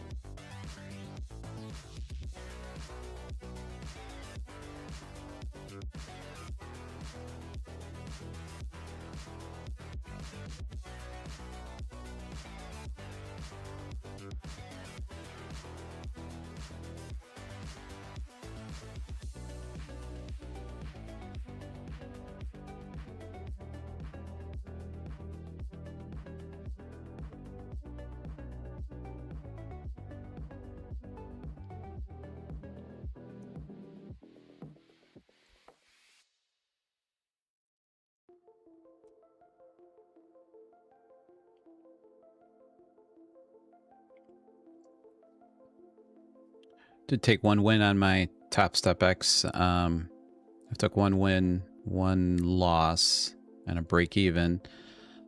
Did take one win on my Top Step X. I took one win, one loss, and a break even.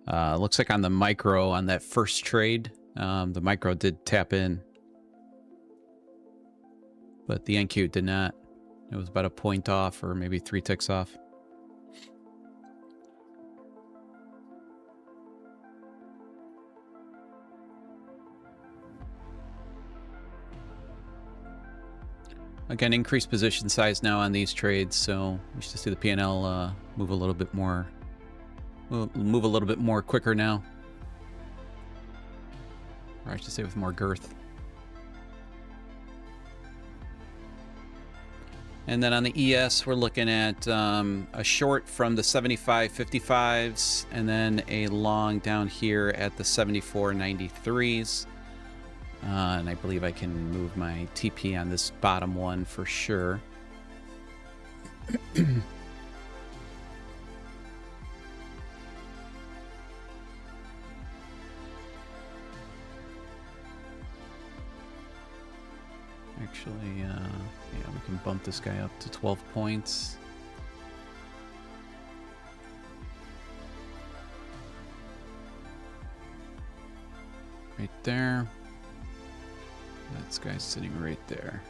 Looks like on the micro, on that first trade, the micro did tap in, but the NQ did not. It was about a point off, or maybe 3 ticks off. Again, increased position size now on these trades, so we should see the P&L move a little bit more. We'll move a little bit more quicker now, or I should say with more girth. And then on the ES, we're looking at a short from the 75.55s, and then a long down here at the 74.93s. And I believe I can move my TP on this bottom one for sure. Actually, yeah, we can bump this guy up to 12 points. Right there. This guy's sitting right there.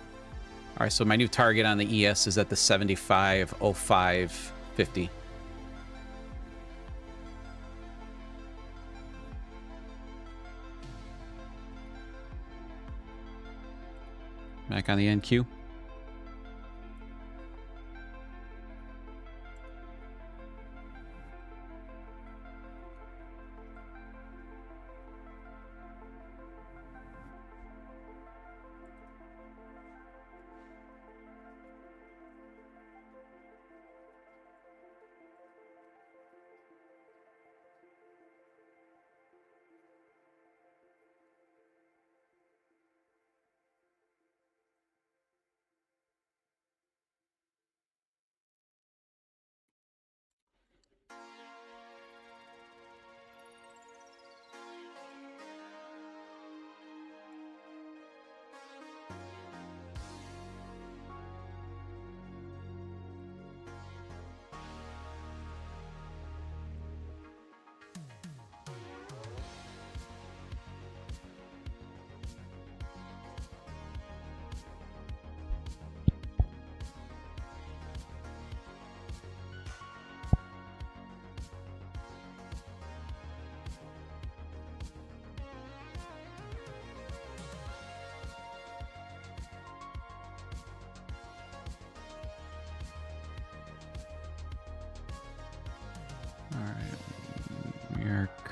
All right, so my new target on the ES is at the 75.05.50. Back on the NQ.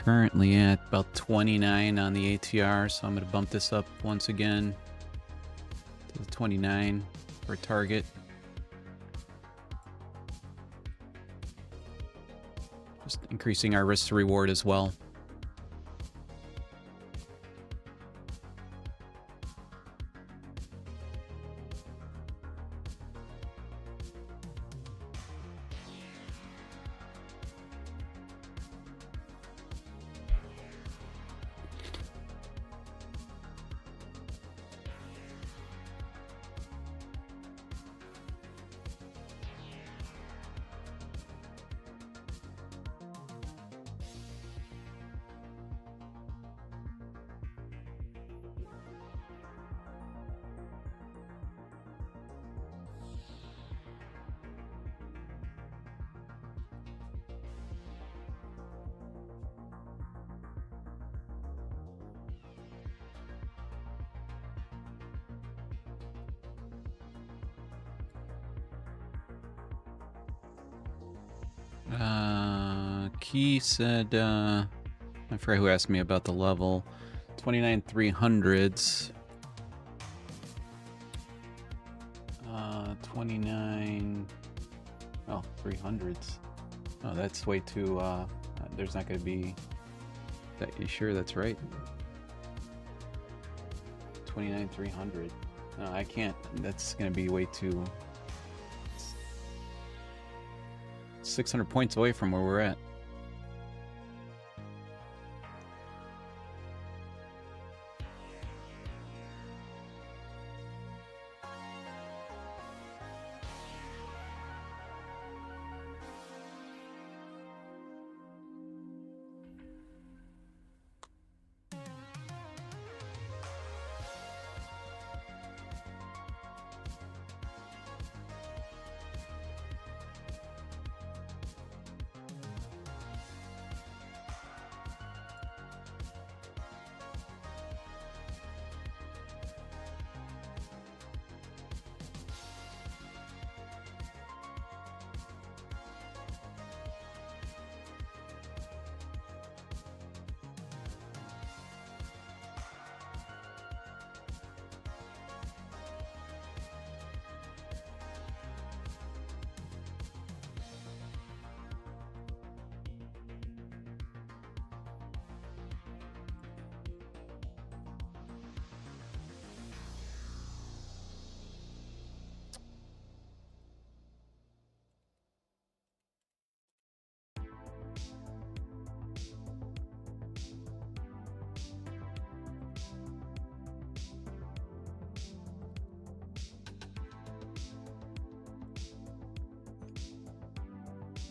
Currently at about 29 on the ATR, so I'm going to bump this up once again to the 29 for target. Just increasing our risk to reward as well. Key said, I forget who asked me about the level. 29,300s. 29... Oh, 300s. Oh, that's way too, there's not going to be... You sure that's right? 29,300. No, I can't. That's going to be way too... 600 points away from where we're at.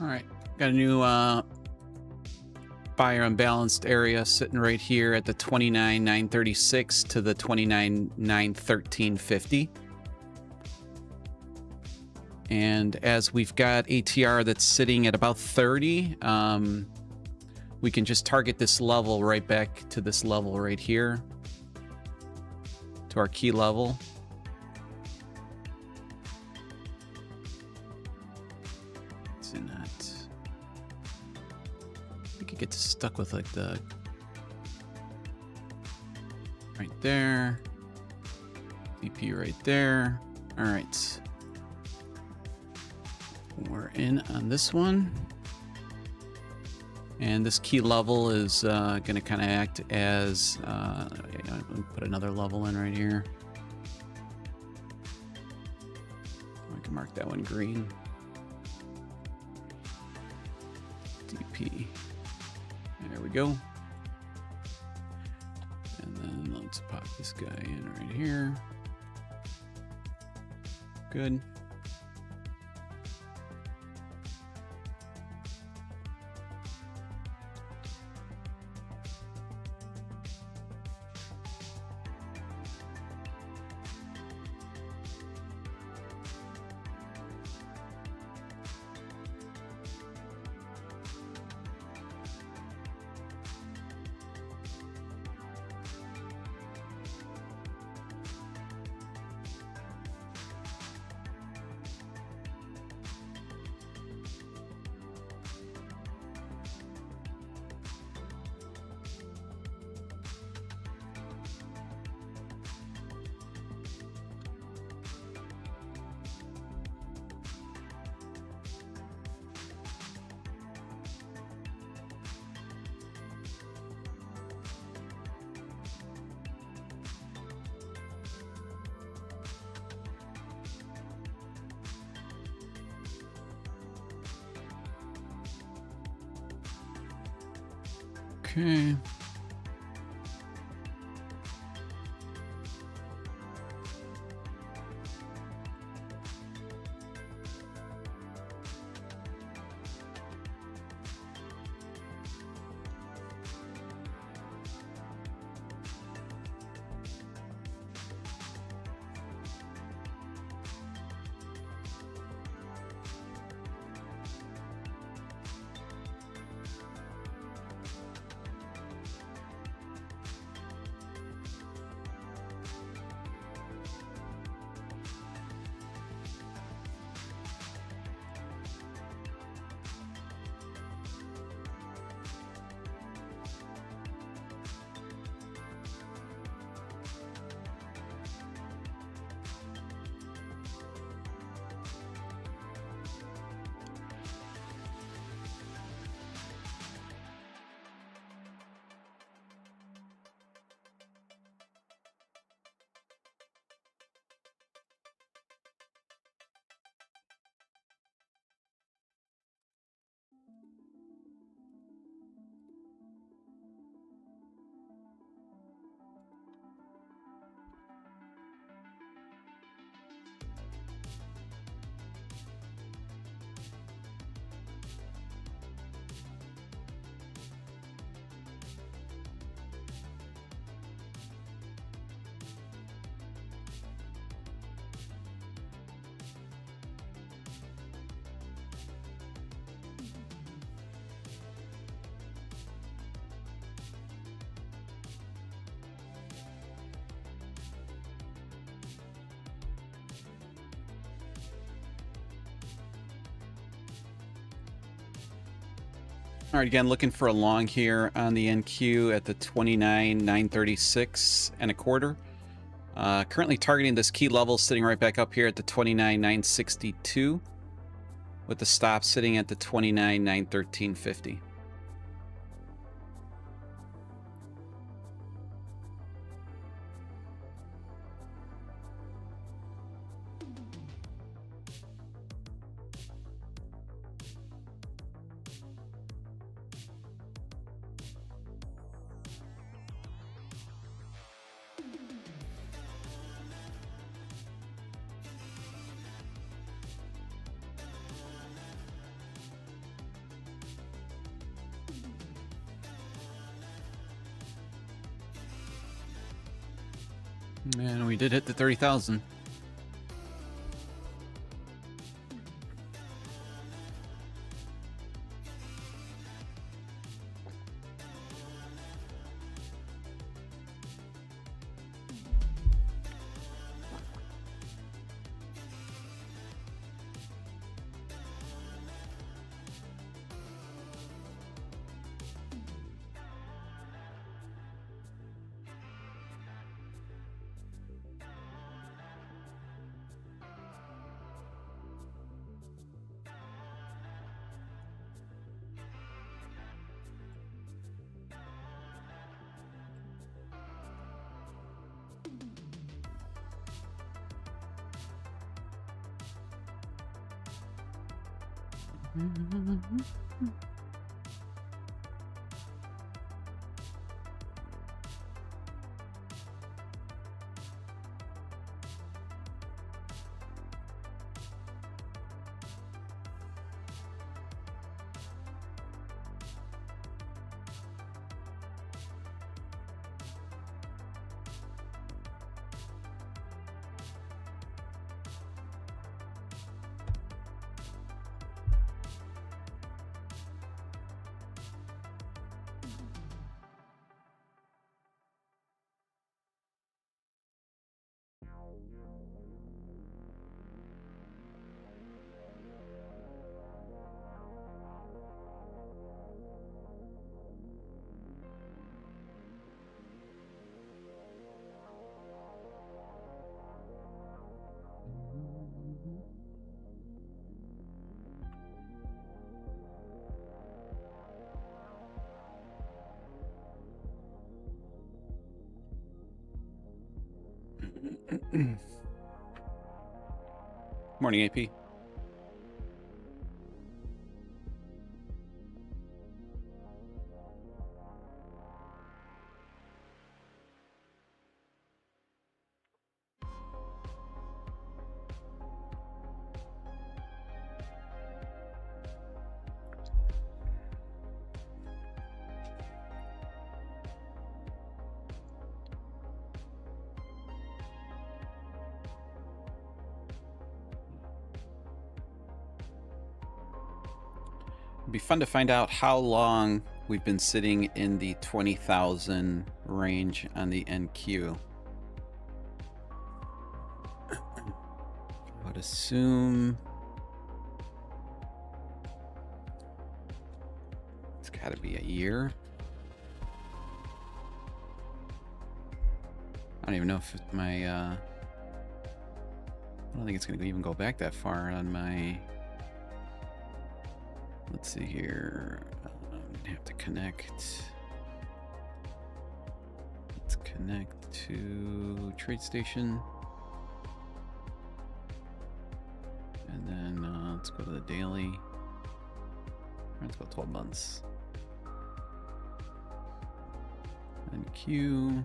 All right, got a new buyer unbalanced area sitting right here at the 29,936 to the 29,913.50. And as we've got ATR that's sitting at about 30, we can just target this level right back to this level right here, to our key level. It's in that. We could get stuck with like the right there, VP right there. All right. We're in on this one. And this key level is going to kind of act as, put another level in right here. I can mark that one green. DP. There we go. And then let's pop this guy in right here. Good. Okay. All right, again, looking for a long here on the NQ at the 29,936 and a quarter. Currently targeting this key level sitting right back up here at the 29,962 with the stop sitting at the 29,913.50. And we did hit the 30,000. Morning, AP. It'd be fun to find out how long we've been sitting in the 20,000 range on the NQ. I would assume it's got to be a year. I don't even know if my I don't think it's going to even go back that far on my. Let's see here. I'm gonna have to connect. Let's connect to TradeStation. And then let's go to the daily. Let's go 12 months. And Q.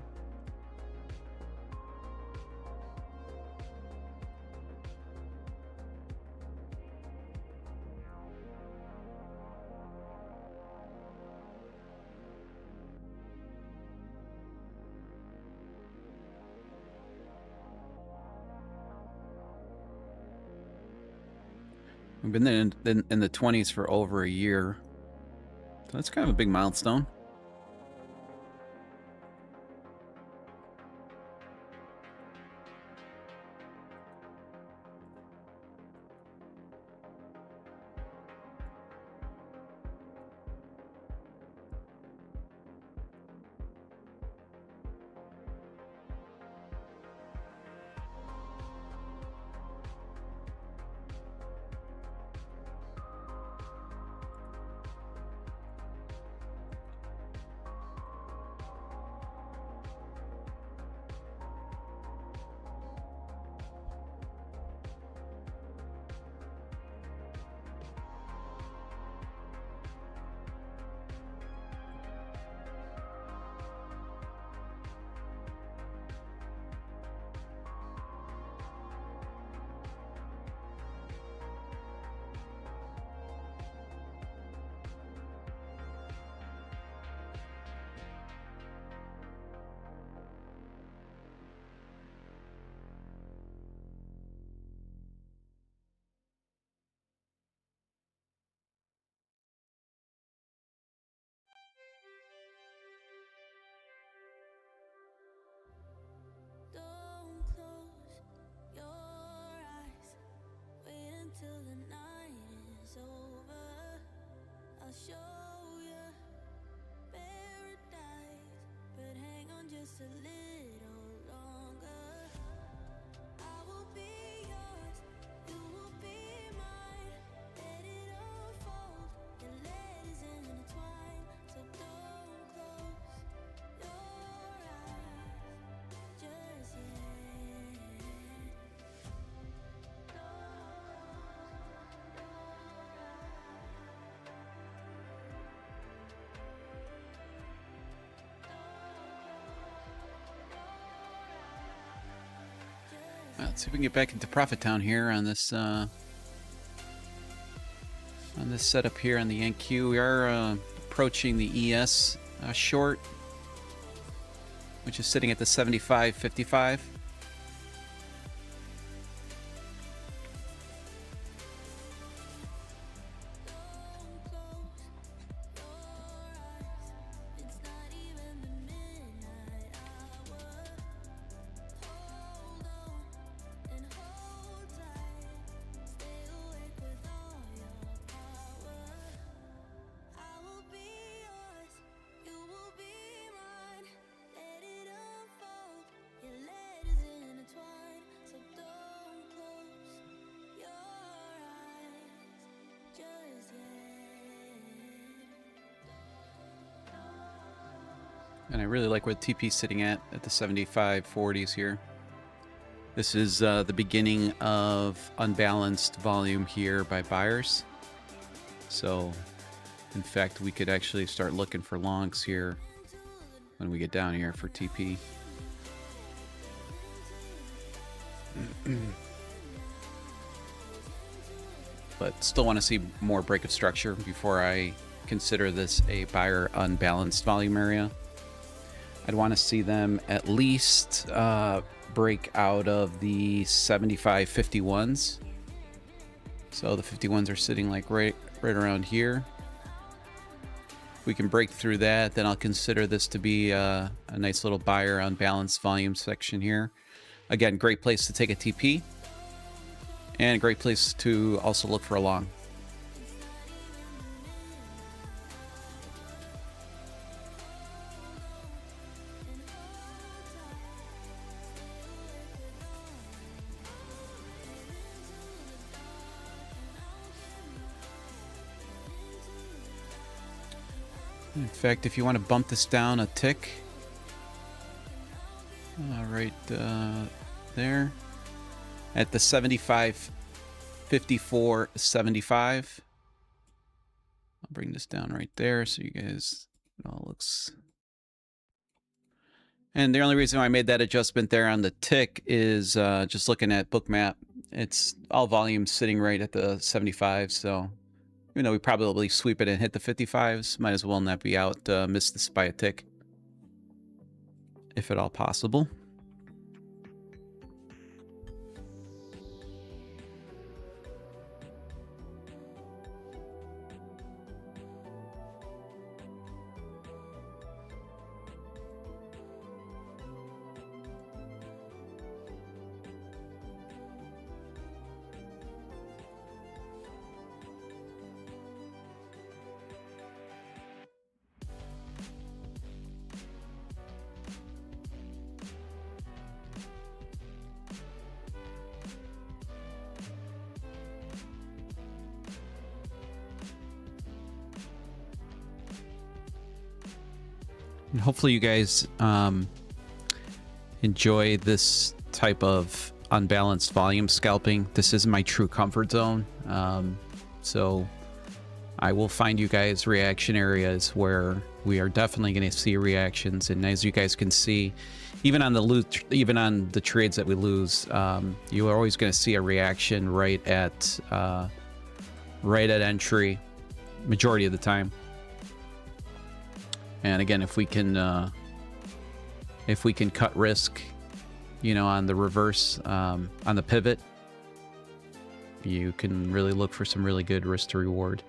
We've been in the 20s for over a year. So that's kind of a big milestone. Let's see if we can get back into Profit Town here on this setup here on the NQ. We are approaching the ES short, which is sitting at the 75.55. And I really like where the TP's sitting at the 75.40s here. This is the beginning of unbalanced volume here by buyers. So, in fact, we could actually start looking for longs here when we get down here for TP. But still want to see more break of structure before I consider this a buyer unbalanced volume area. I'd want to see them at least break out of the 75.51s. So the 51s are sitting like right around here. If we can break through that, then I'll consider this to be a nice little buyer unbalanced volume section here. Again, great place to take a TP. And a great place to also look for a long. In fact, if you want to bump this down a tick, right there, at the 75.54.75. I'll bring this down right there so you guys, it all looks. And the only reason why I made that adjustment there on the tick is just looking at Bookmap. It's all volume sitting right at the 75, so even though we probably sweep it and hit the 55s, might as well not be out, miss this by a tick, if at all possible. And hopefully you guys enjoy this type of unbalanced volume scalping. This is my true comfort zone. So I will find you guys reaction areas where we are definitely going to see reactions. And as you guys can see, even on the trades that we lose, you are always going to see a reaction right at entry, majority of the time. And again, if we can cut risk, you know, on the reverse, on the pivot, you can really look for some really good risk to reward.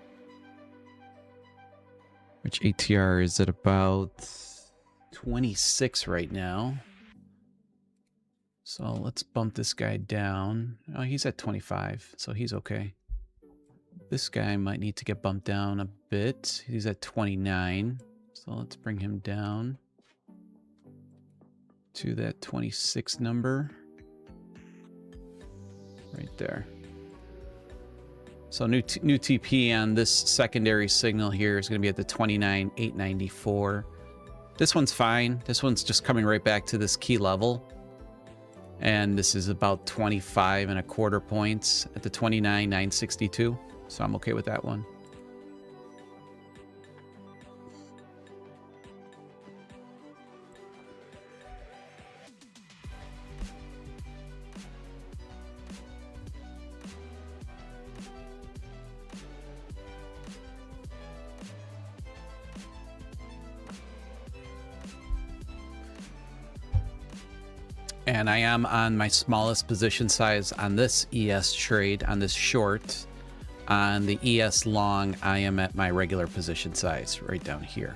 Which ATR is at about 26 right now. So let's bump this guy down. Oh, he's at 25, so he's okay. This guy might need to get bumped down a bit. He's at 29. So let's bring him down to that 26 number right there. So new TP on this secondary signal here is going to be at the 29,894. This one's fine. This one's just coming right back to this key level. And this is about 25.25 points at the 29,962. So I'm okay with that one. And I am on my smallest position size on this ES trade, on this short. On the ES long, I am at my regular position size right down here.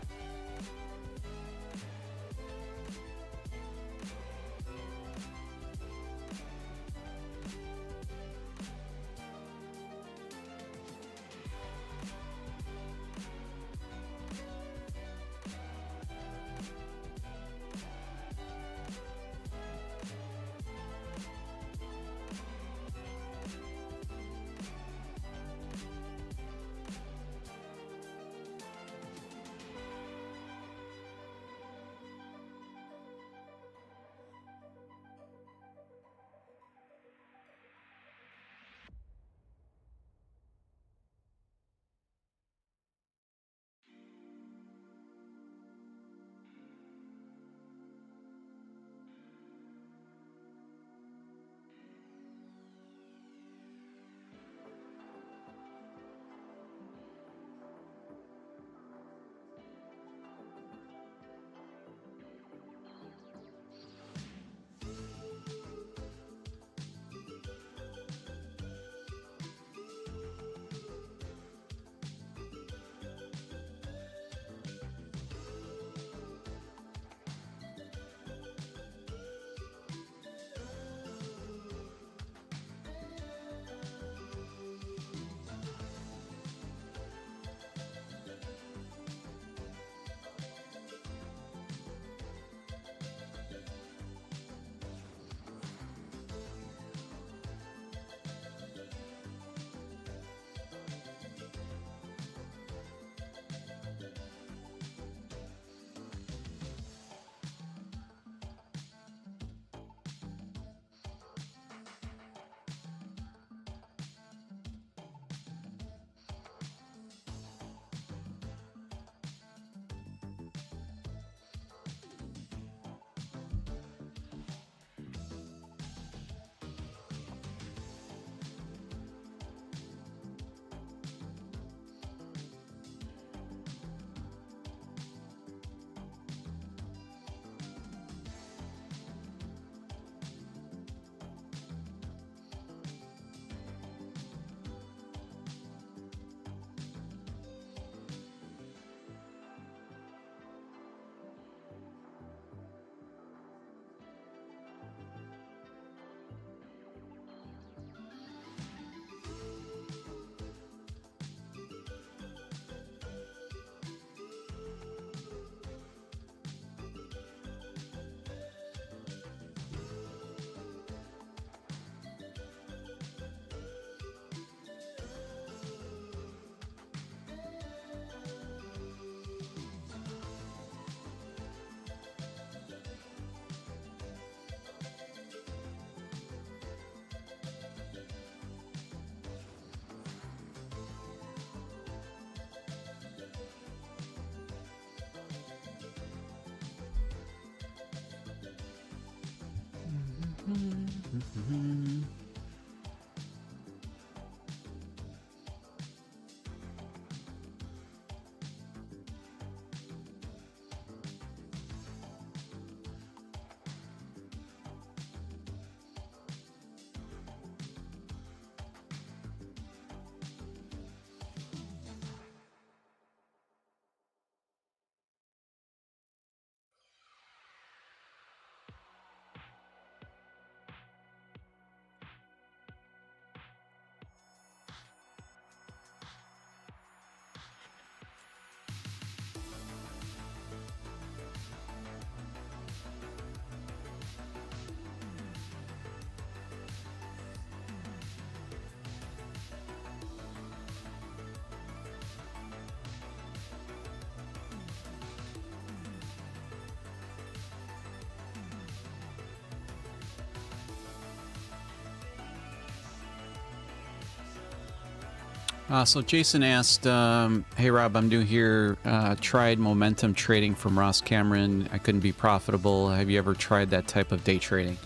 So Jason asked, hey Rob, I'm new here, tried momentum trading from Ross Cameron. I couldn't be profitable. Have you ever tried that type of day trading?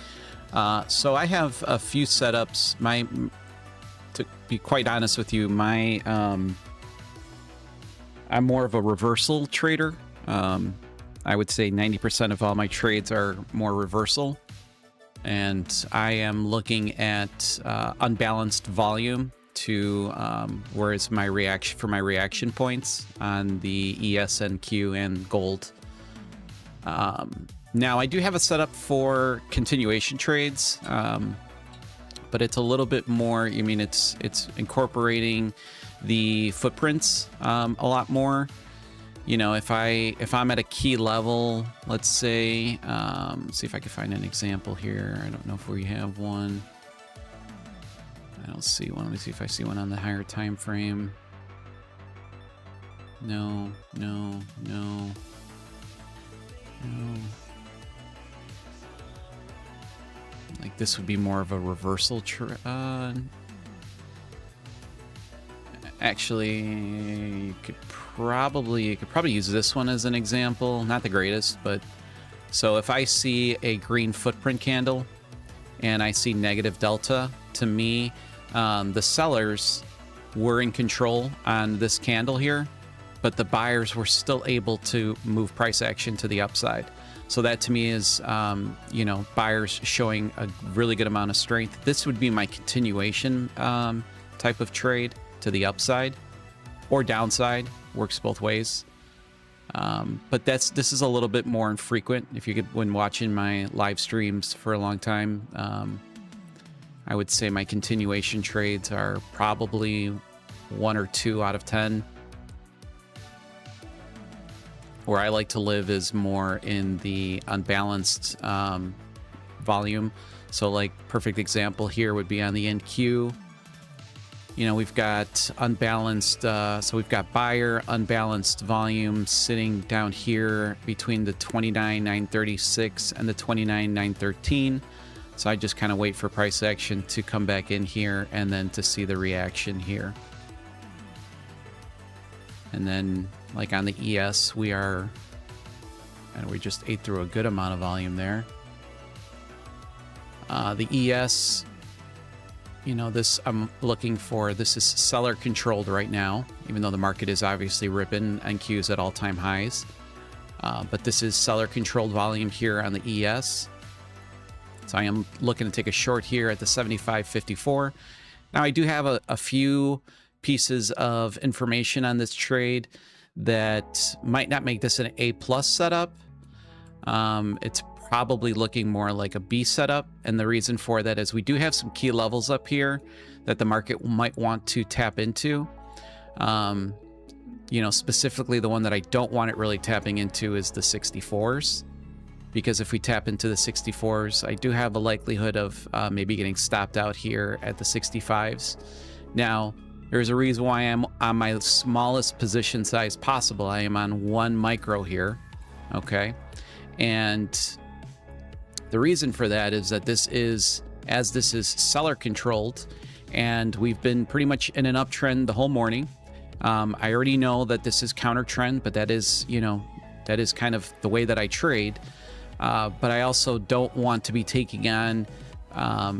So I have a few setups. To be quite honest with you, I'm more of a reversal trader. I would say 90% of all my trades are more reversal. and I am looking at unbalanced volume to where is my reaction for my reaction points on the ESNQ and gold. Now I do have a setup for continuation trades, but it's a little bit more. I mean, it's incorporating the footprints a lot more. You know, if I'm at a key level, let's say, see if I can find an example here. I don't know if we have one. I don't see one. Let me see if I see one on the higher time frame. No. Like this would be more of a reversal. Actually, you could probably use this one as an example. Not the greatest, but so if I see a green footprint candle and I see negative delta, to me, the sellers were in control on this candle here, but the buyers were still able to move price action to the upside. So that to me is, you know, buyers showing a really good amount of strength. This would be my continuation type of trade to the upside or downside. Works both ways. But this is a little bit more infrequent. If you could, when watching my live streams for a long time, I would say my continuation trades are probably 1 or 2 out of 10. Where I like to live is more in the unbalanced volume. So like perfect example here would be on the NQ. You know, we've got unbalanced, so we've got buyer unbalanced volume sitting down here between the 29,936 and the 29,913. So I just kind of wait for price action to come back in here and then to see the reaction here. And then like on the ES, we just ate through a good amount of volume there. The ES, you know, this I'm looking for, this is seller controlled right now, even though the market is obviously ripping and Q's at all-time highs. But this is seller controlled volume here on the ES. So I am looking to take a short here at the 75.54. Now I do have a few pieces of information on this trade that might not make this an A+ setup. It's probably looking more like a B setup, and the reason for that is we do have some key levels up here that the market might want to tap into. You know, specifically the one that I don't want it really tapping into is the 64s, because if we tap into the 64s, I do have a likelihood of maybe getting stopped out here at the 65s. Now, there's a reason why I'm on my smallest position size possible. I am on 1 micro here, okay? And the reason for that is that this is seller controlled, and we've been pretty much in an uptrend the whole morning. I already know that this is counter trend, but that is, you know, that is kind of the way that I trade. But I also don't want to be taking on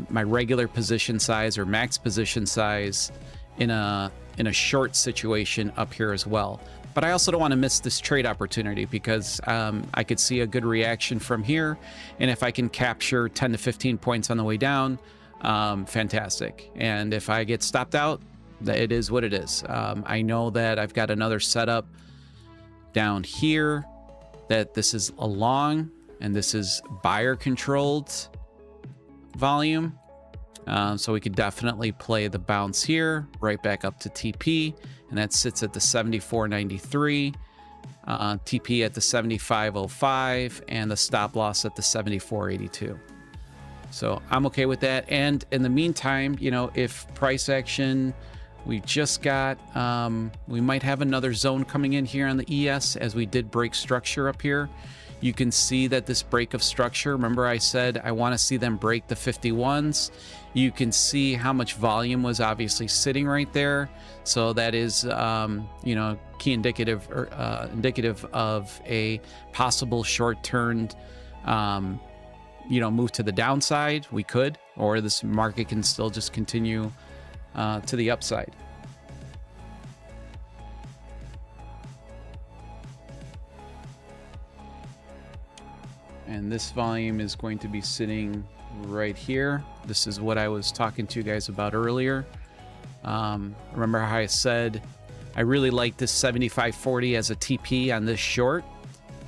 my regular position size or max position size in a short situation up here as well. But I also don't want to miss this trade opportunity because I could see a good reaction from here, and if I can capture 10 to 15 points on the way down, fantastic. And if I get stopped out, it is what it is. I know that I've got another setup down here that this is a long, and this is buyer controlled volume. So we could definitely play the bounce here, right back up to TP, and that sits at the 74.93, TP at the 75.05, and the stop loss at the 74.82. So I'm okay with that. And in the meantime, you know, if price action, we just got, we might have another zone coming in here on the ES as we did break structure up here. You can see that this break of structure, remember I said I want to see them break the 51s. You can see how much volume was obviously sitting right there. So that is, you know, key indicative or indicative of a possible short-term, you know, move to the downside. We could, or this market can still just continue to the upside. And this volume is going to be sitting right here. This is what I was talking to you guys about earlier. Remember how I said I really like this 75.40 as a TP on this short?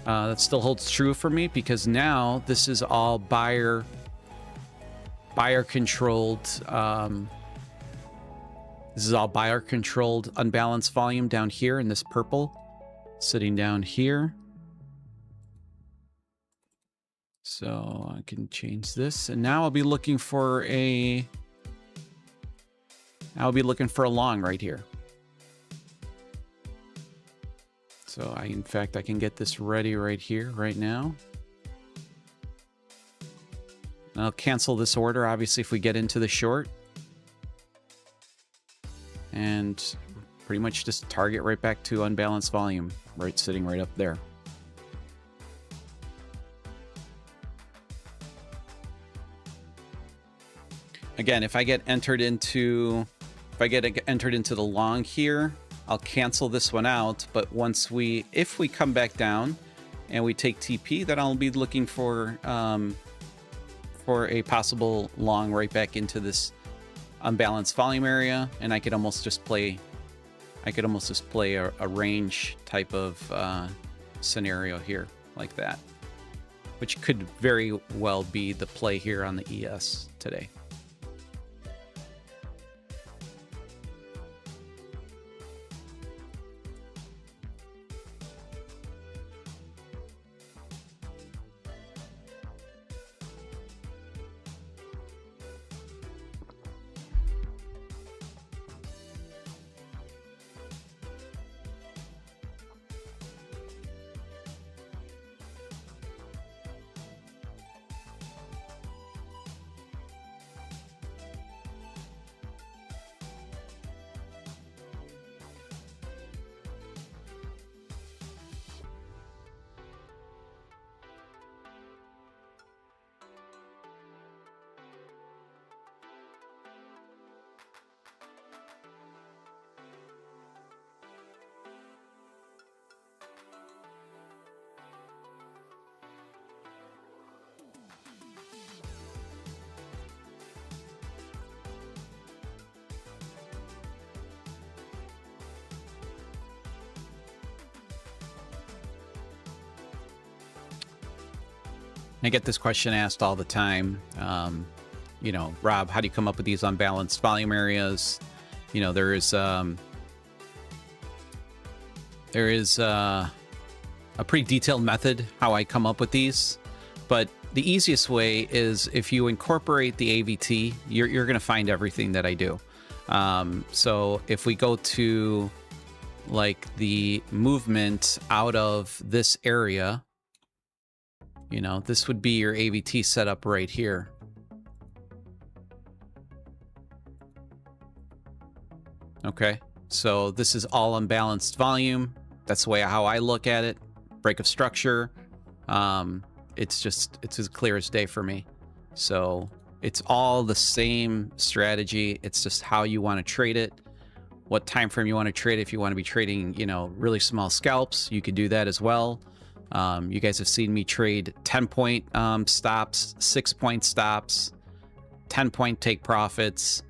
That still holds true for me because now this is all buyer controlled. This is all buyer controlled unbalanced volume down here in this purple, sitting down here. So I can change this, and now I'll be looking for a long right here. So in fact, I can get this ready right here, right now. And I'll cancel this order, obviously, if we get into the short. And pretty much just target right back to unbalanced volume, right, sitting right up there. Again, if I get entered into the long here, I'll cancel this one out. But if we come back down and we take TP, then I'll be looking for a possible long right back into this unbalanced volume area, and I could almost just play a range type of scenario here like that, which could very well be the play here on the ES today. I get this question asked all the time. You know, Rob, how do you come up with these unbalanced volume areas? You know, there is a pretty detailed method how I come up with these, but the easiest way is if you incorporate the AVT, you're going to find everything that I do. So if we go to like the movement out of this area, you know, this would be your AVT setup right here. Okay, so this is all unbalanced volume. That's the way how I look at it. Break of structure. It's as clear as day for me. So it's all the same strategy. It's just how you want to trade it, what time frame you want to trade. If you want to be trading, you know, really small scalps, you could do that as well. You guys have seen me trade 10-point stops, 6-point stops, 10-point take profits,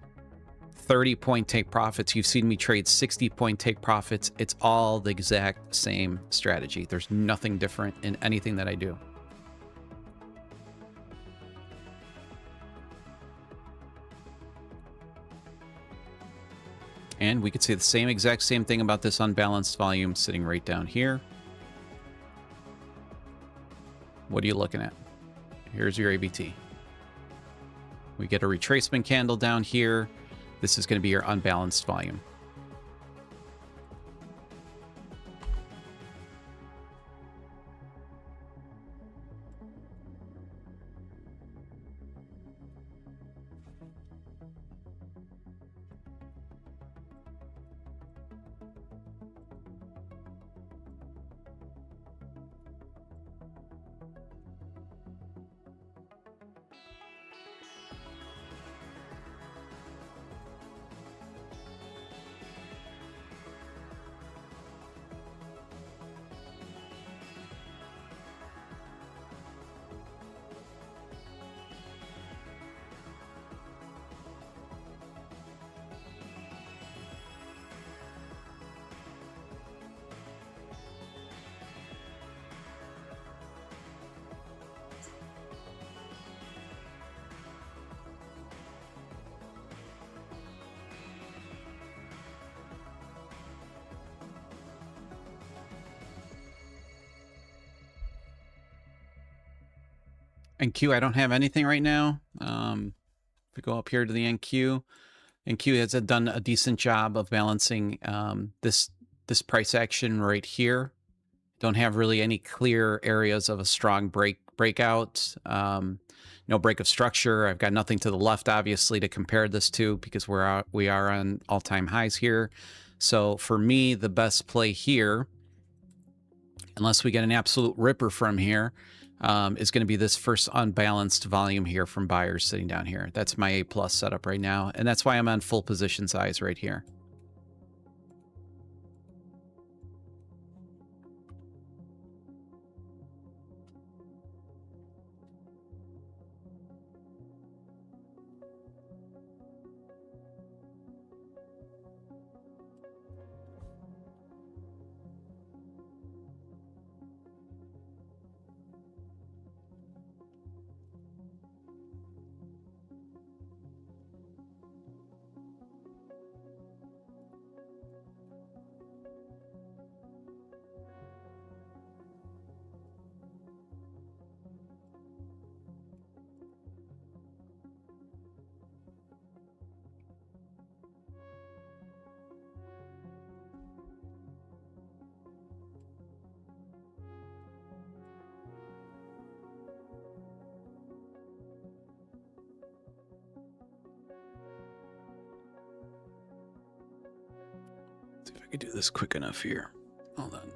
30-point take profits. You've seen me trade 60-point take profits. It's all the exact same strategy. There's nothing different in anything that I do. And we could say the exact same thing about this unbalanced volume sitting right down here. What are you looking at? Here's your AVT. We get a retracement candle down here. This is going to be your unbalanced volume. NQ, I don't have anything right now. If we go up here to the NQ, NQ has done a decent job of balancing this price action right here. Don't have really any clear areas of a strong breakout. No break of structure. I've got nothing to the left, obviously, to compare this to because we are on all-time highs here. So for me, the best play here, unless we get an absolute ripper from here, is going to be this first unbalanced volume here from buyers sitting down here. That's my A+ setup right now, and that's why I'm on full position size right here. See if I could do this quick enough here. Hold on.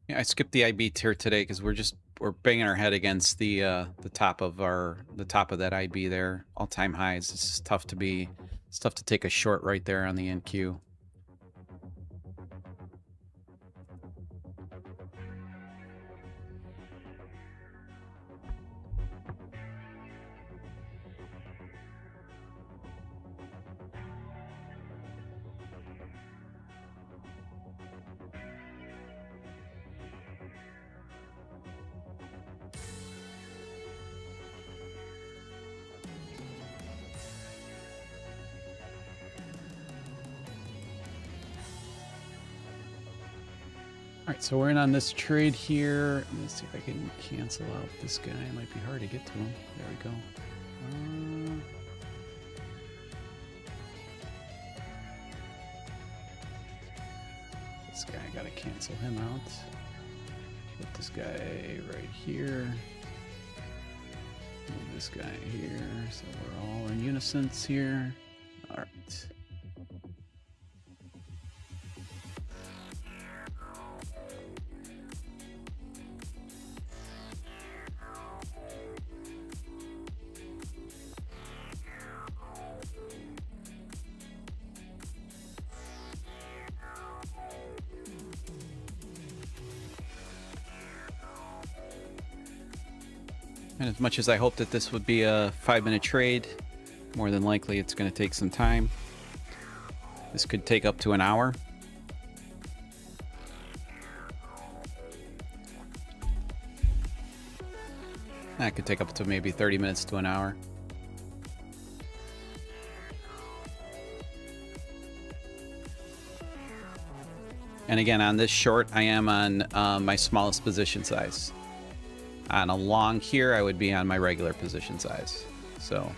Yeah, I skipped the IB tier today because we're banging our head against the top of that IB there, all-time highs. It's tough to take a short right there on the NQ. All right, so we're in on this trade here. I'm gonna see if I can cancel out this guy. It might be hard to get to him. There we go. This guy, I gotta cancel him out. Put this guy right here. Move this guy here, so we're all in unison here. All right. And as much as I hope that this would be a 5-minute trade, more than likely it's going to take some time. This could take up to an hour. That could take up to maybe 30 minutes to an hour. And again, on this short, I am on my smallest position size. On a long here, I would be on my regular position size. So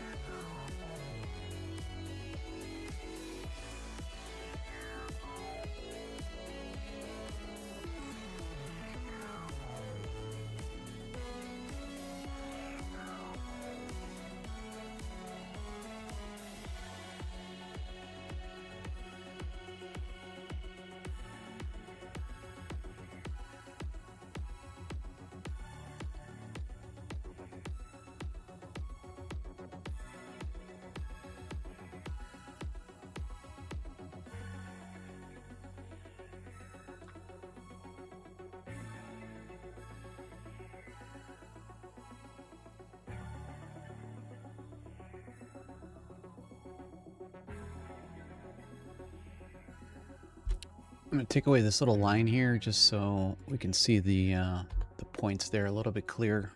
I'm going to take away this little line here just so we can see the points there a little bit clearer.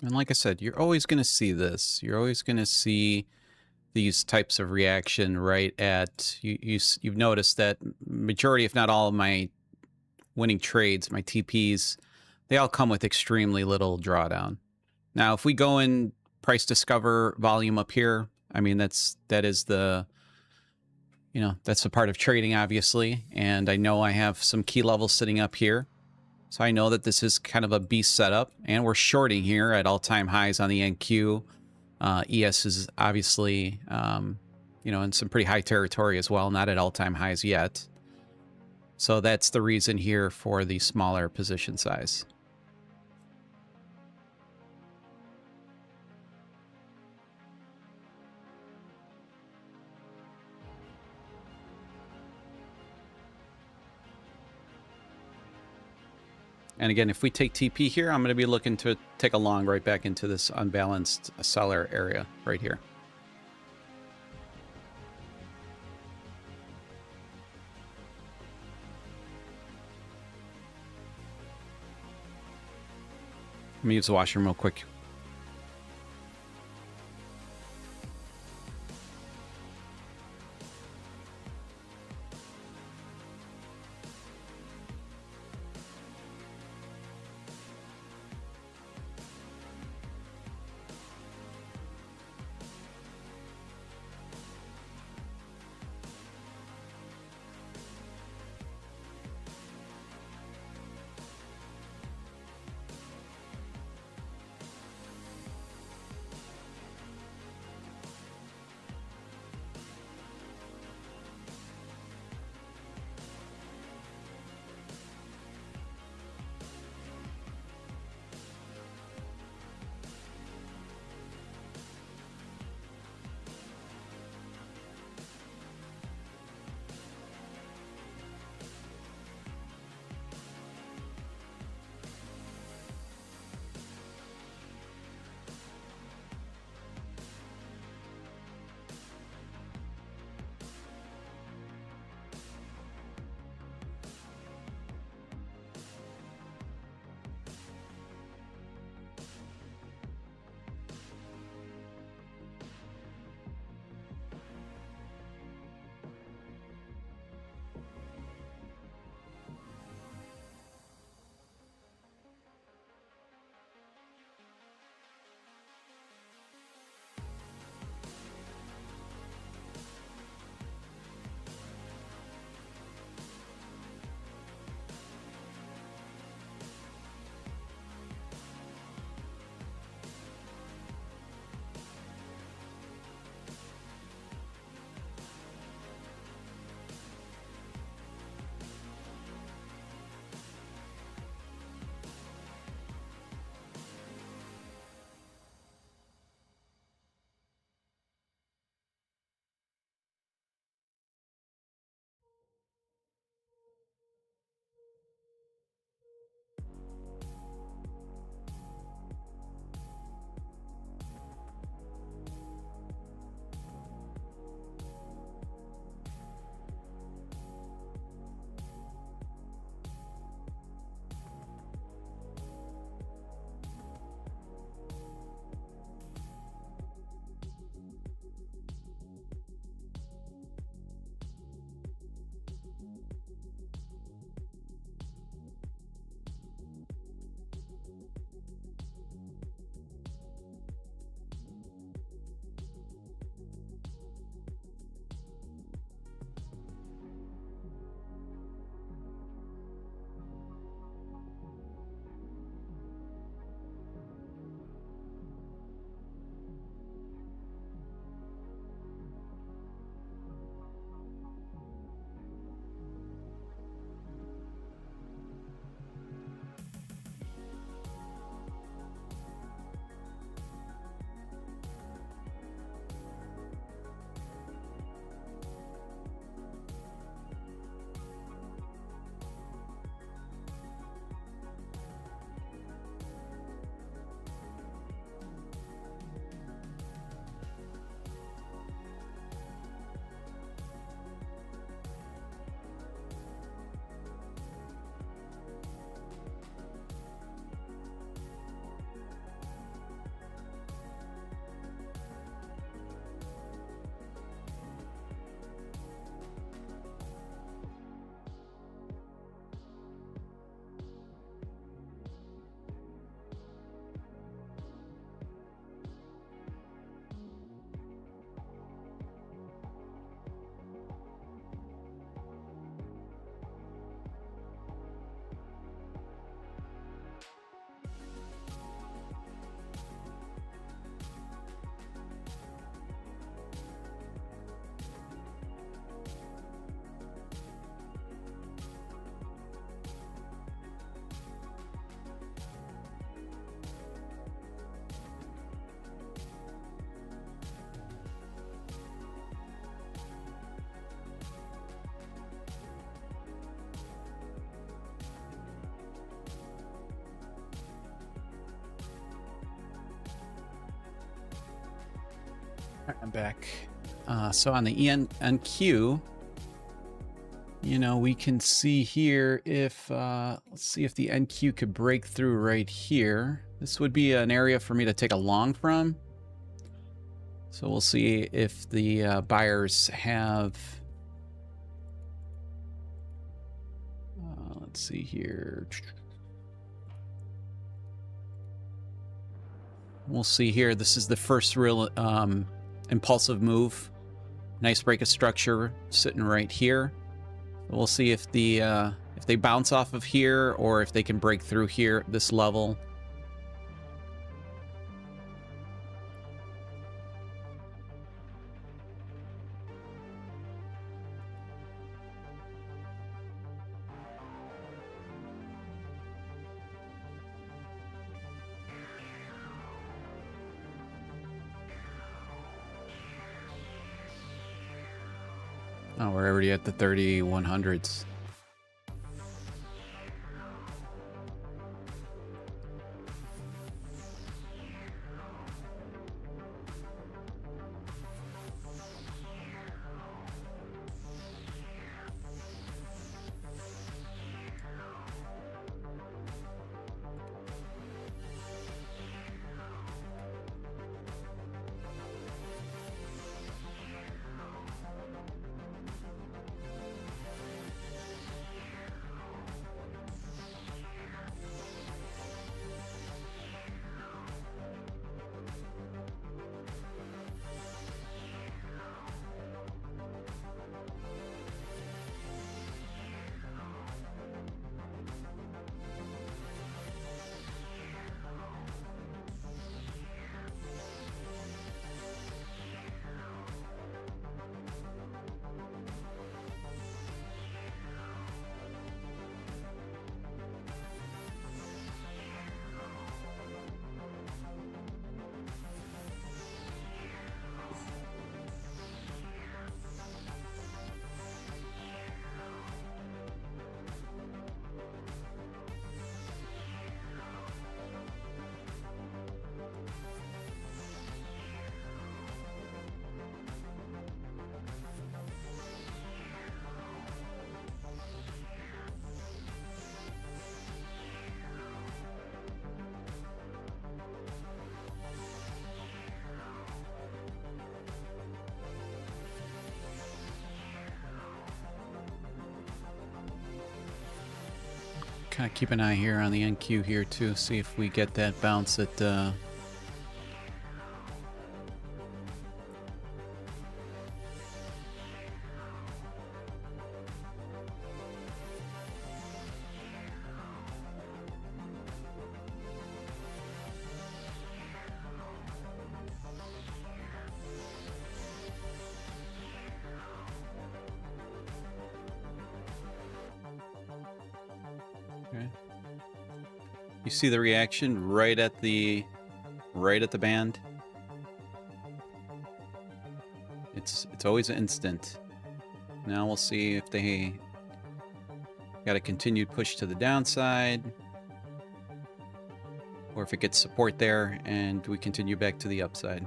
And like I said, you're always going to see this. You're always going to see these types of reaction right at you've noticed that majority, if not all, of my winning trades, my TPs, they all come with extremely little drawdown. Now, if we go in price discover volume up here, I mean that's the that's a part of trading, obviously, and I know I have some key levels sitting up here, so I know that this is kind of a beast setup, and we're shorting here at all-time highs on the NQ. ES is obviously, in some pretty high territory as well, not at all-time highs yet. So that's the reason here for the smaller position size. And again, if we take TP here, I'm going to be looking to take a long right back into this unbalanced seller area right here. Let me use the washroom real quick. I'm back. So on the NQ, you know, we can see here if, let's see if the NQ could break through right here. This would be an area for me to take a long from. So we'll see if the buyers have, let's see here. We'll see here. This is the first real impulsive move. Nice break of structure sitting right here. We'll see if they bounce off of here or if they can break through here at this level. Oh, we're already at the 3100s. Kind of keep an eye here on the NQ here too, see if we get that bounce at okay. You see the reaction right at the band. It's always instant. Now we'll see if they got a continued push to the downside, or if it gets support there and we continue back to the upside.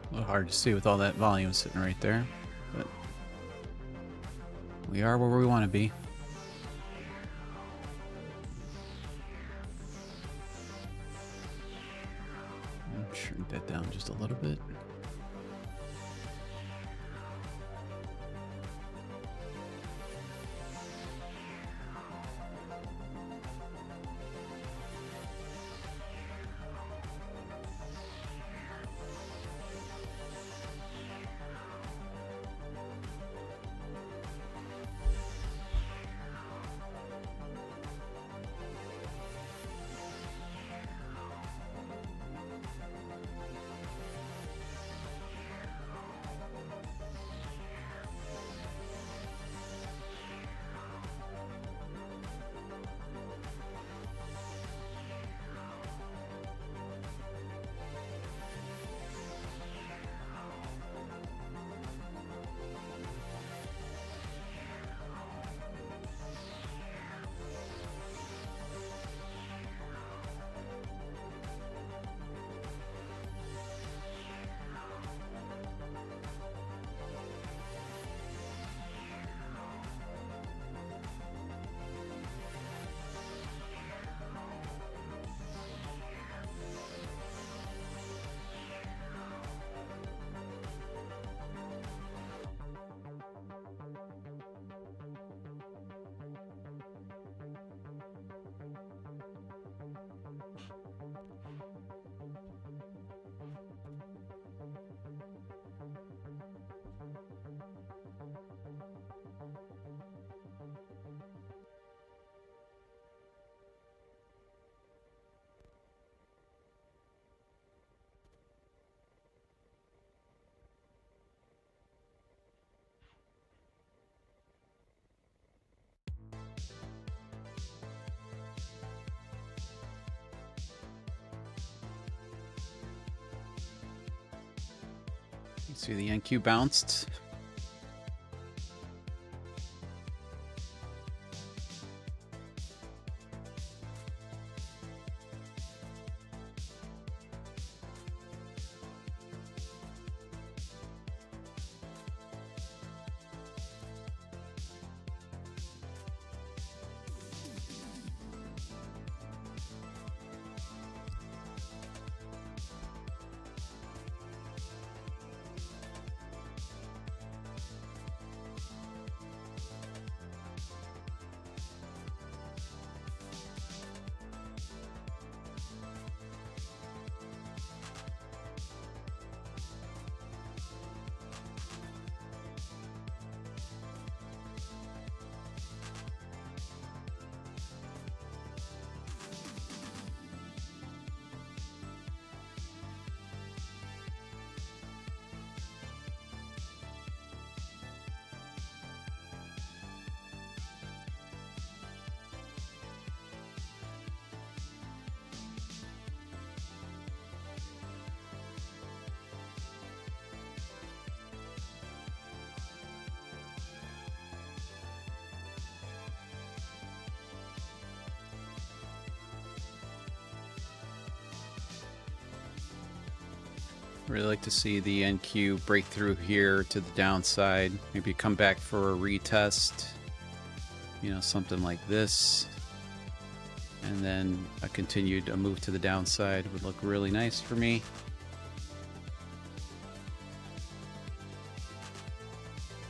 A little hard to see with all that volume sitting right there, but we are where we want to be. Shrink that down just a little bit. You see the NQ bounced. Really like to see the NQ break through here to the downside. Maybe come back for a retest. You know, something like this. And then a move to the downside would look really nice for me.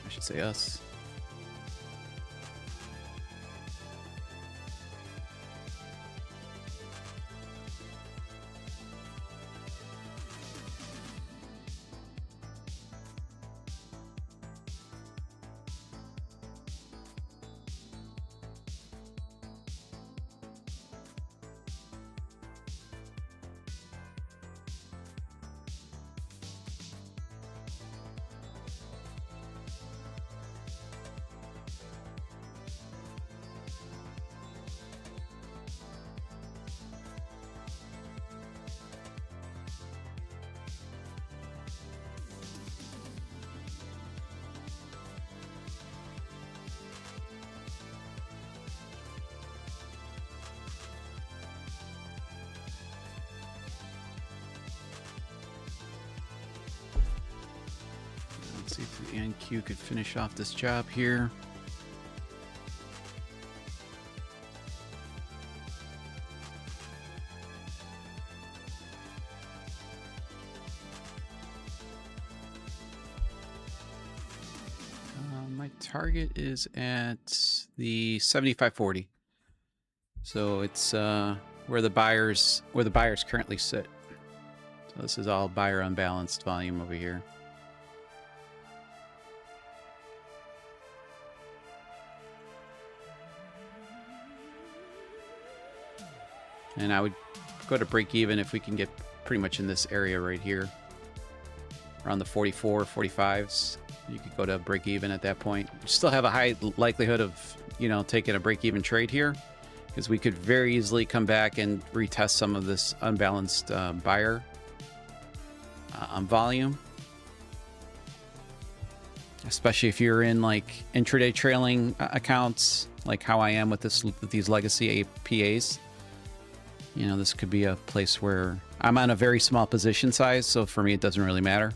I should say us. Let's see if the NQ could finish off this job here. My target is at the 75.40. So it's where the buyers currently sit. So this is all buyer unbalanced volume over here. And I would go to break even if we can get pretty much in this area right here. Around the 44, 45s. You could go to break even at that point. You still have a high likelihood of, you know, taking a break even trade here, because we could very easily come back and retest some of this unbalanced buyer on volume. Especially if you're in like intraday trailing accounts, like how I am with these legacy APAs. You know, this could be a place where I'm on a very small position size, so for me it doesn't really matter.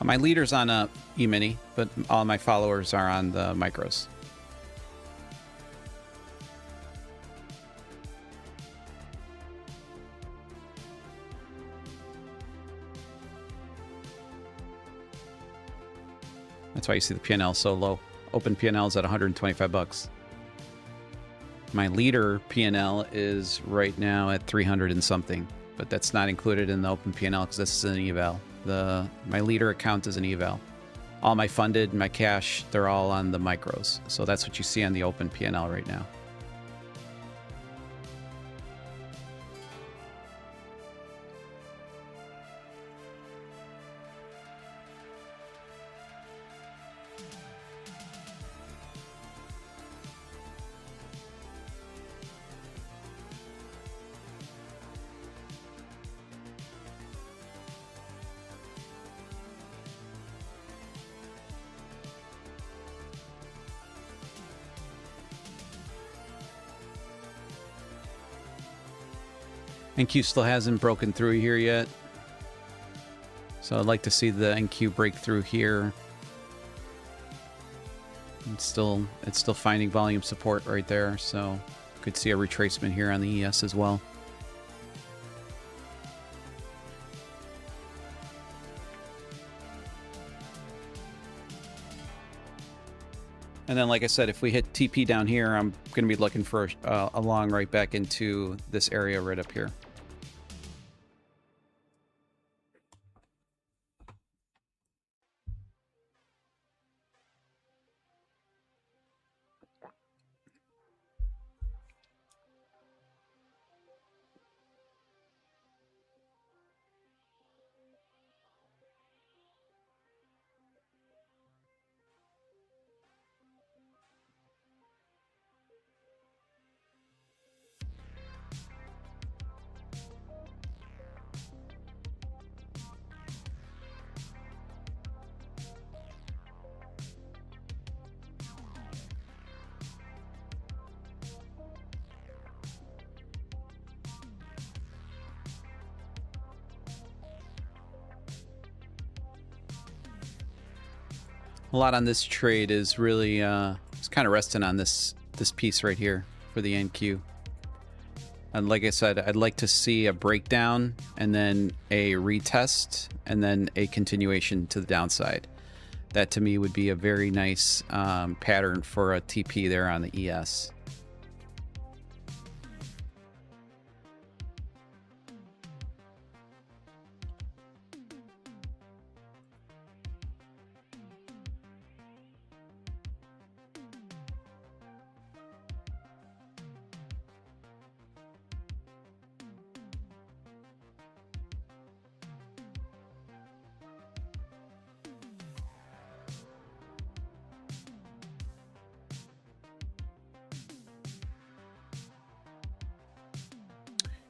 My leader's on a E-mini, but all my followers are on the micros. That's why you see the P&L so low. Open P&L is at 125 bucks. My leader P&L is right now at 300 and something, but that's not included in the open P&L because this is an eval. My leader account is an eval. All my funded, my cash, they're all on the micros. So that's what you see on the open P&L right now. NQ still hasn't broken through here yet. So I'd like to see the NQ break through here. It's still finding volume support right there. So could see a retracement here on the ES as well. And then, like I said, if we hit TP down here, I'm going to be looking for a long right back into this area right up here. A lot on this trade is really it's kind of resting on this piece right here for the NQ. And like I said, I'd like to see a breakdown and then a retest and then a continuation to the downside. That to me would be a very nice pattern for a TP there on the ES.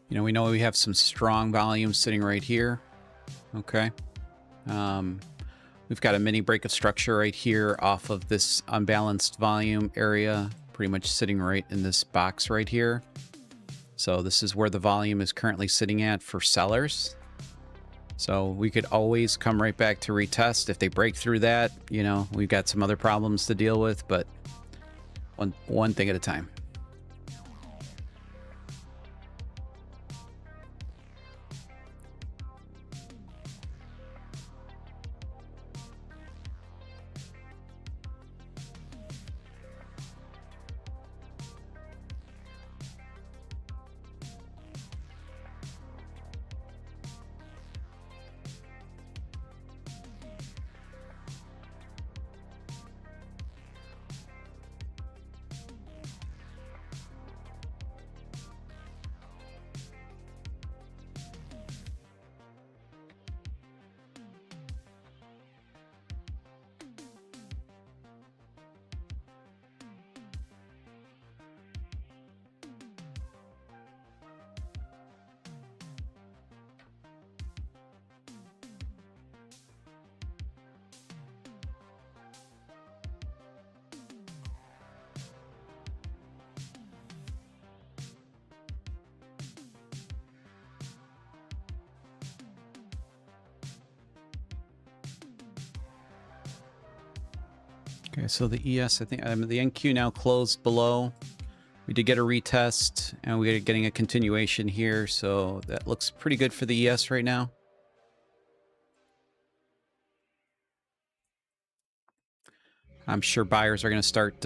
You know, we know we have some strong volume sitting right here. Okay. We've got a mini break of structure right here off of this unbalanced volume area, pretty much sitting right in this box right here. So this is where the volume is currently sitting at for sellers. So we could always come right back to retest. If they break through that, you know, we've got some other problems to deal with, but one thing at a time. Okay, so the ES, I think the NQ now closed below. We did get a retest, and we're getting a continuation here, so that looks pretty good for the ES right now. I'm sure buyers are going to start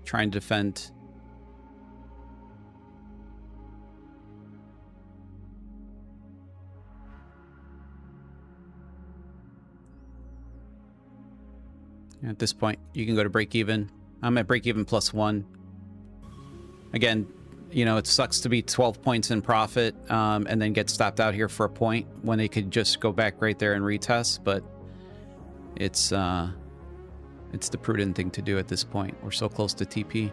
trying to defend. At this point, you can go to break even. I'm at break even +1. Again, you know, it sucks to be 12 points in profit and then get stopped out here for a point when they could just go back right there and retest, but it's the prudent thing to do at this point. We're so close to TP.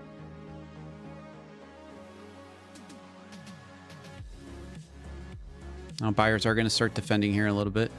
Now buyers are going to start defending here a little bit.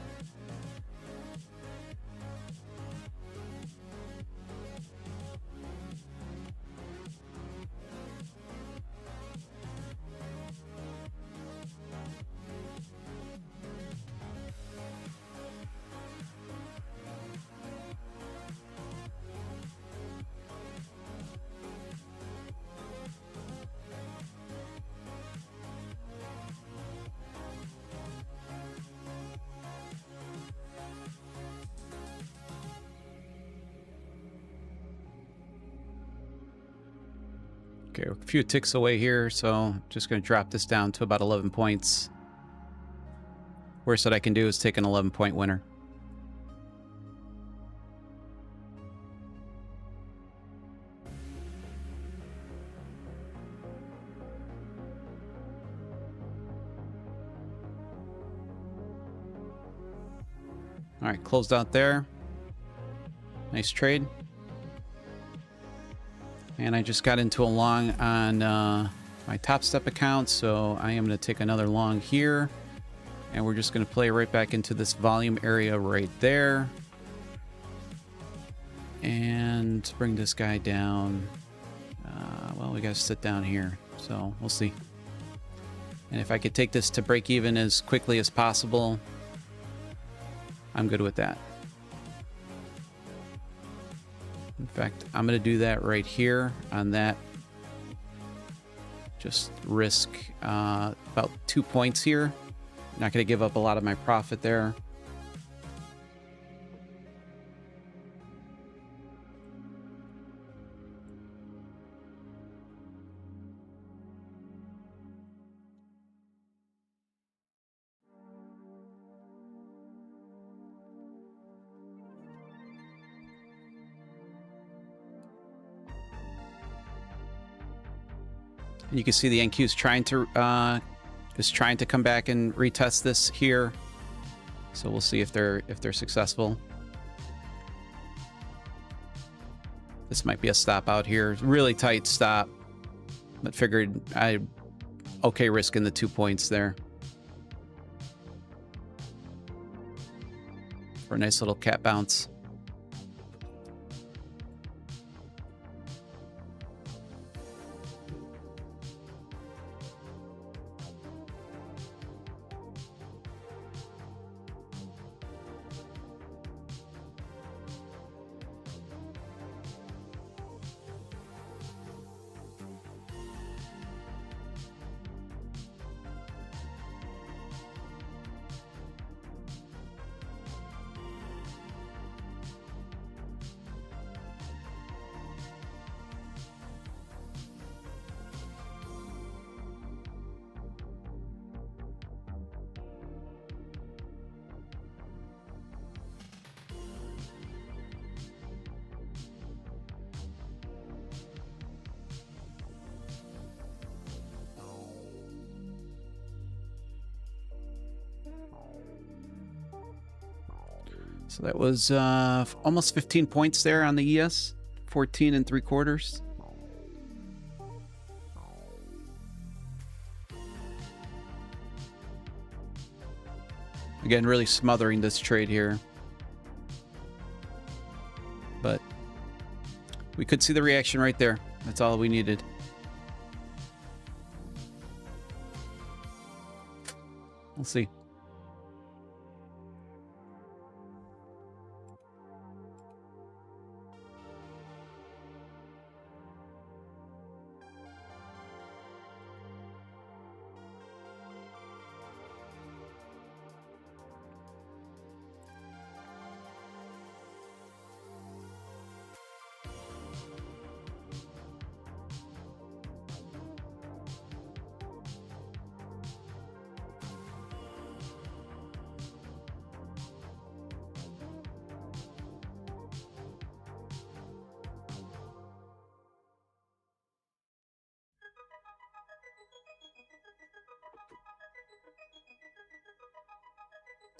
Okay, we're a few ticks away here, so I'm just going to drop this down to about 11 points. Worst that I can do is take an 11-point winner. All right, closed out there. Nice trade. And I just got into a long on my Top Step account, so I am going to take another long here. And we're just going to play right back into this volume area right there. And bring this guy down. Well, we got to sit down here, so we'll see. And if I could take this to break even as quickly as possible, I'm good with that. In fact, I'm going to do that right here on that. Just risk about 2 points here. Not going to give up a lot of my profit there. And you can see the NQ is trying to come back and retest this here. So we'll see if they're successful. This might be a stop out here. Really tight stop, but figured I okay risking the 2 points there for a nice little cat bounce. So that was almost 15 points there on the ES, 14 3/4. Again, really smothering this trade here. But we could see the reaction right there. That's all we needed. We'll see.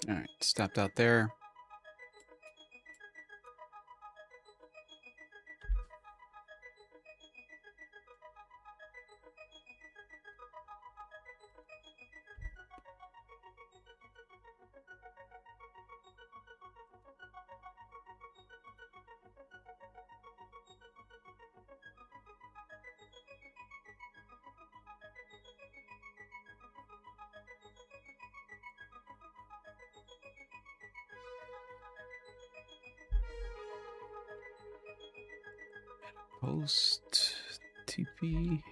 All right, stopped out there. Post TP.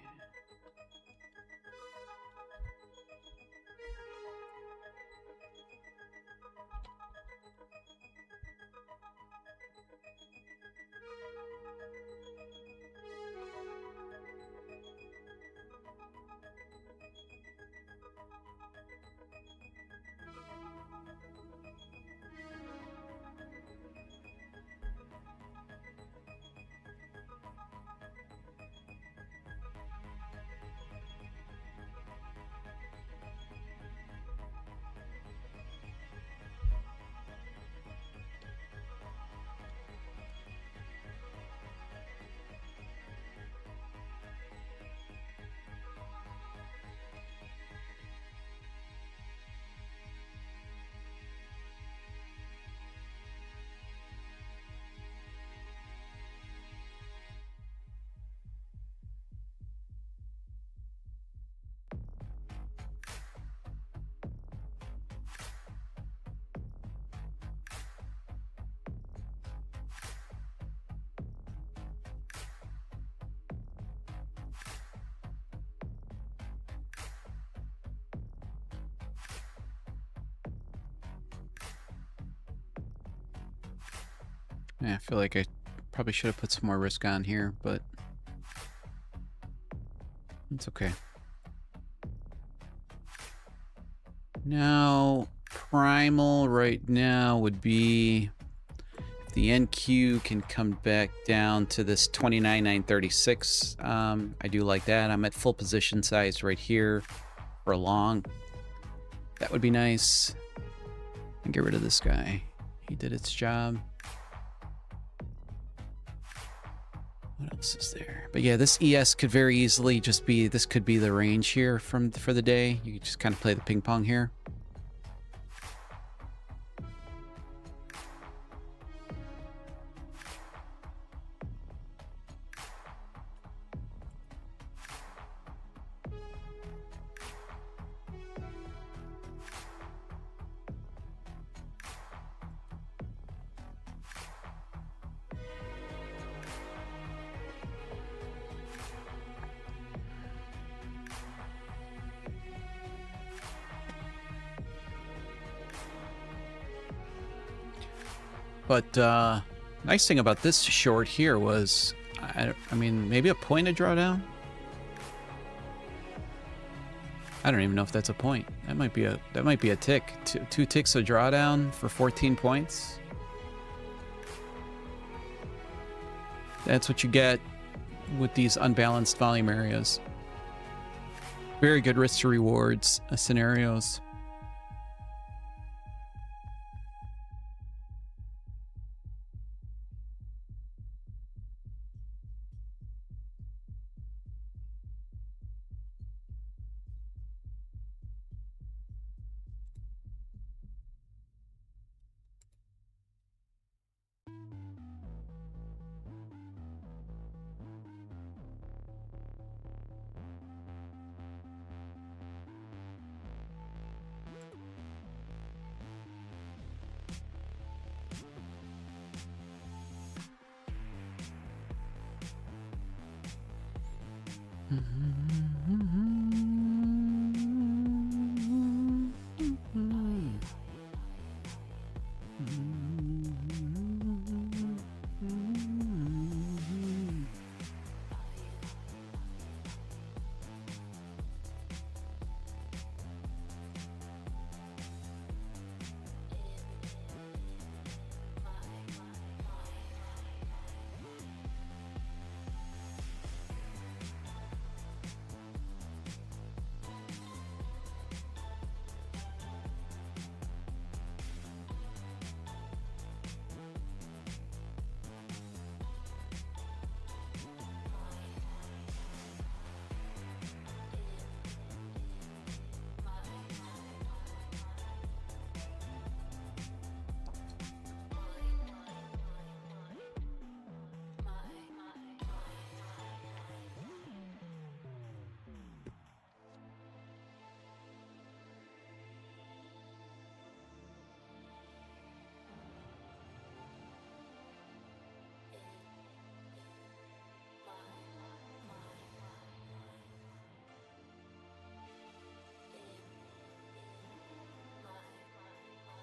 Yeah, I feel like I probably should have put some more risk on here, but it's okay. Now, primal right now would be if the NQ can come back down to this 29,936. I do like that. I'm at full position size right here for a long. That would be nice. And get rid of this guy. He did its job. What else is there? But yeah, this ES could very easily just be, this could be the range here for the day. You could just kind of play the ping pong here. But nice thing about this short here was, I mean, maybe a point of drawdown. I don't even know if that's a point. That might be a tick. Two ticks of drawdown for 14 points. That's what you get with these unbalanced volume areas. Very good risk to rewards scenarios.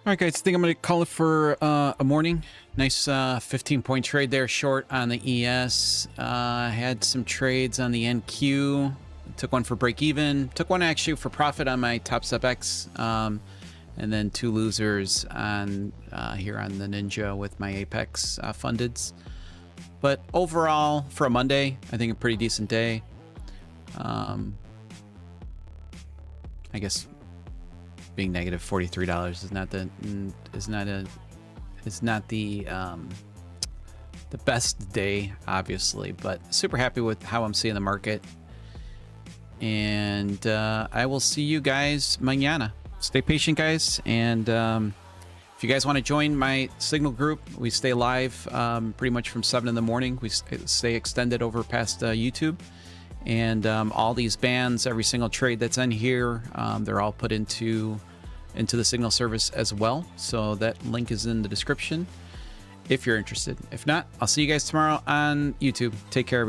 All right, guys, I think I'm going to call it for a morning. Nice 15-point trade there, short on the ES. Had some trades on the NQ. Took one for break even. Took one actually for profit on my Top Step X. And then 2 losers on here on the Ninja with my Apex fundeds. But overall, for a Monday, I think a pretty decent day. I guess being negative $43 is not the best day, obviously, but super happy with how I'm seeing the market. And I will see you guys mañana. Stay patient, guys, and if you guys want to join my Signal group, we stay live pretty much from 7 in the morning. We stay extended over past YouTube. And all these bands, every single trade that's in here, they're all put into the Signal service as well. So that link is in the description if you're interested. If not, I'll see you guys tomorrow on YouTube. Take care.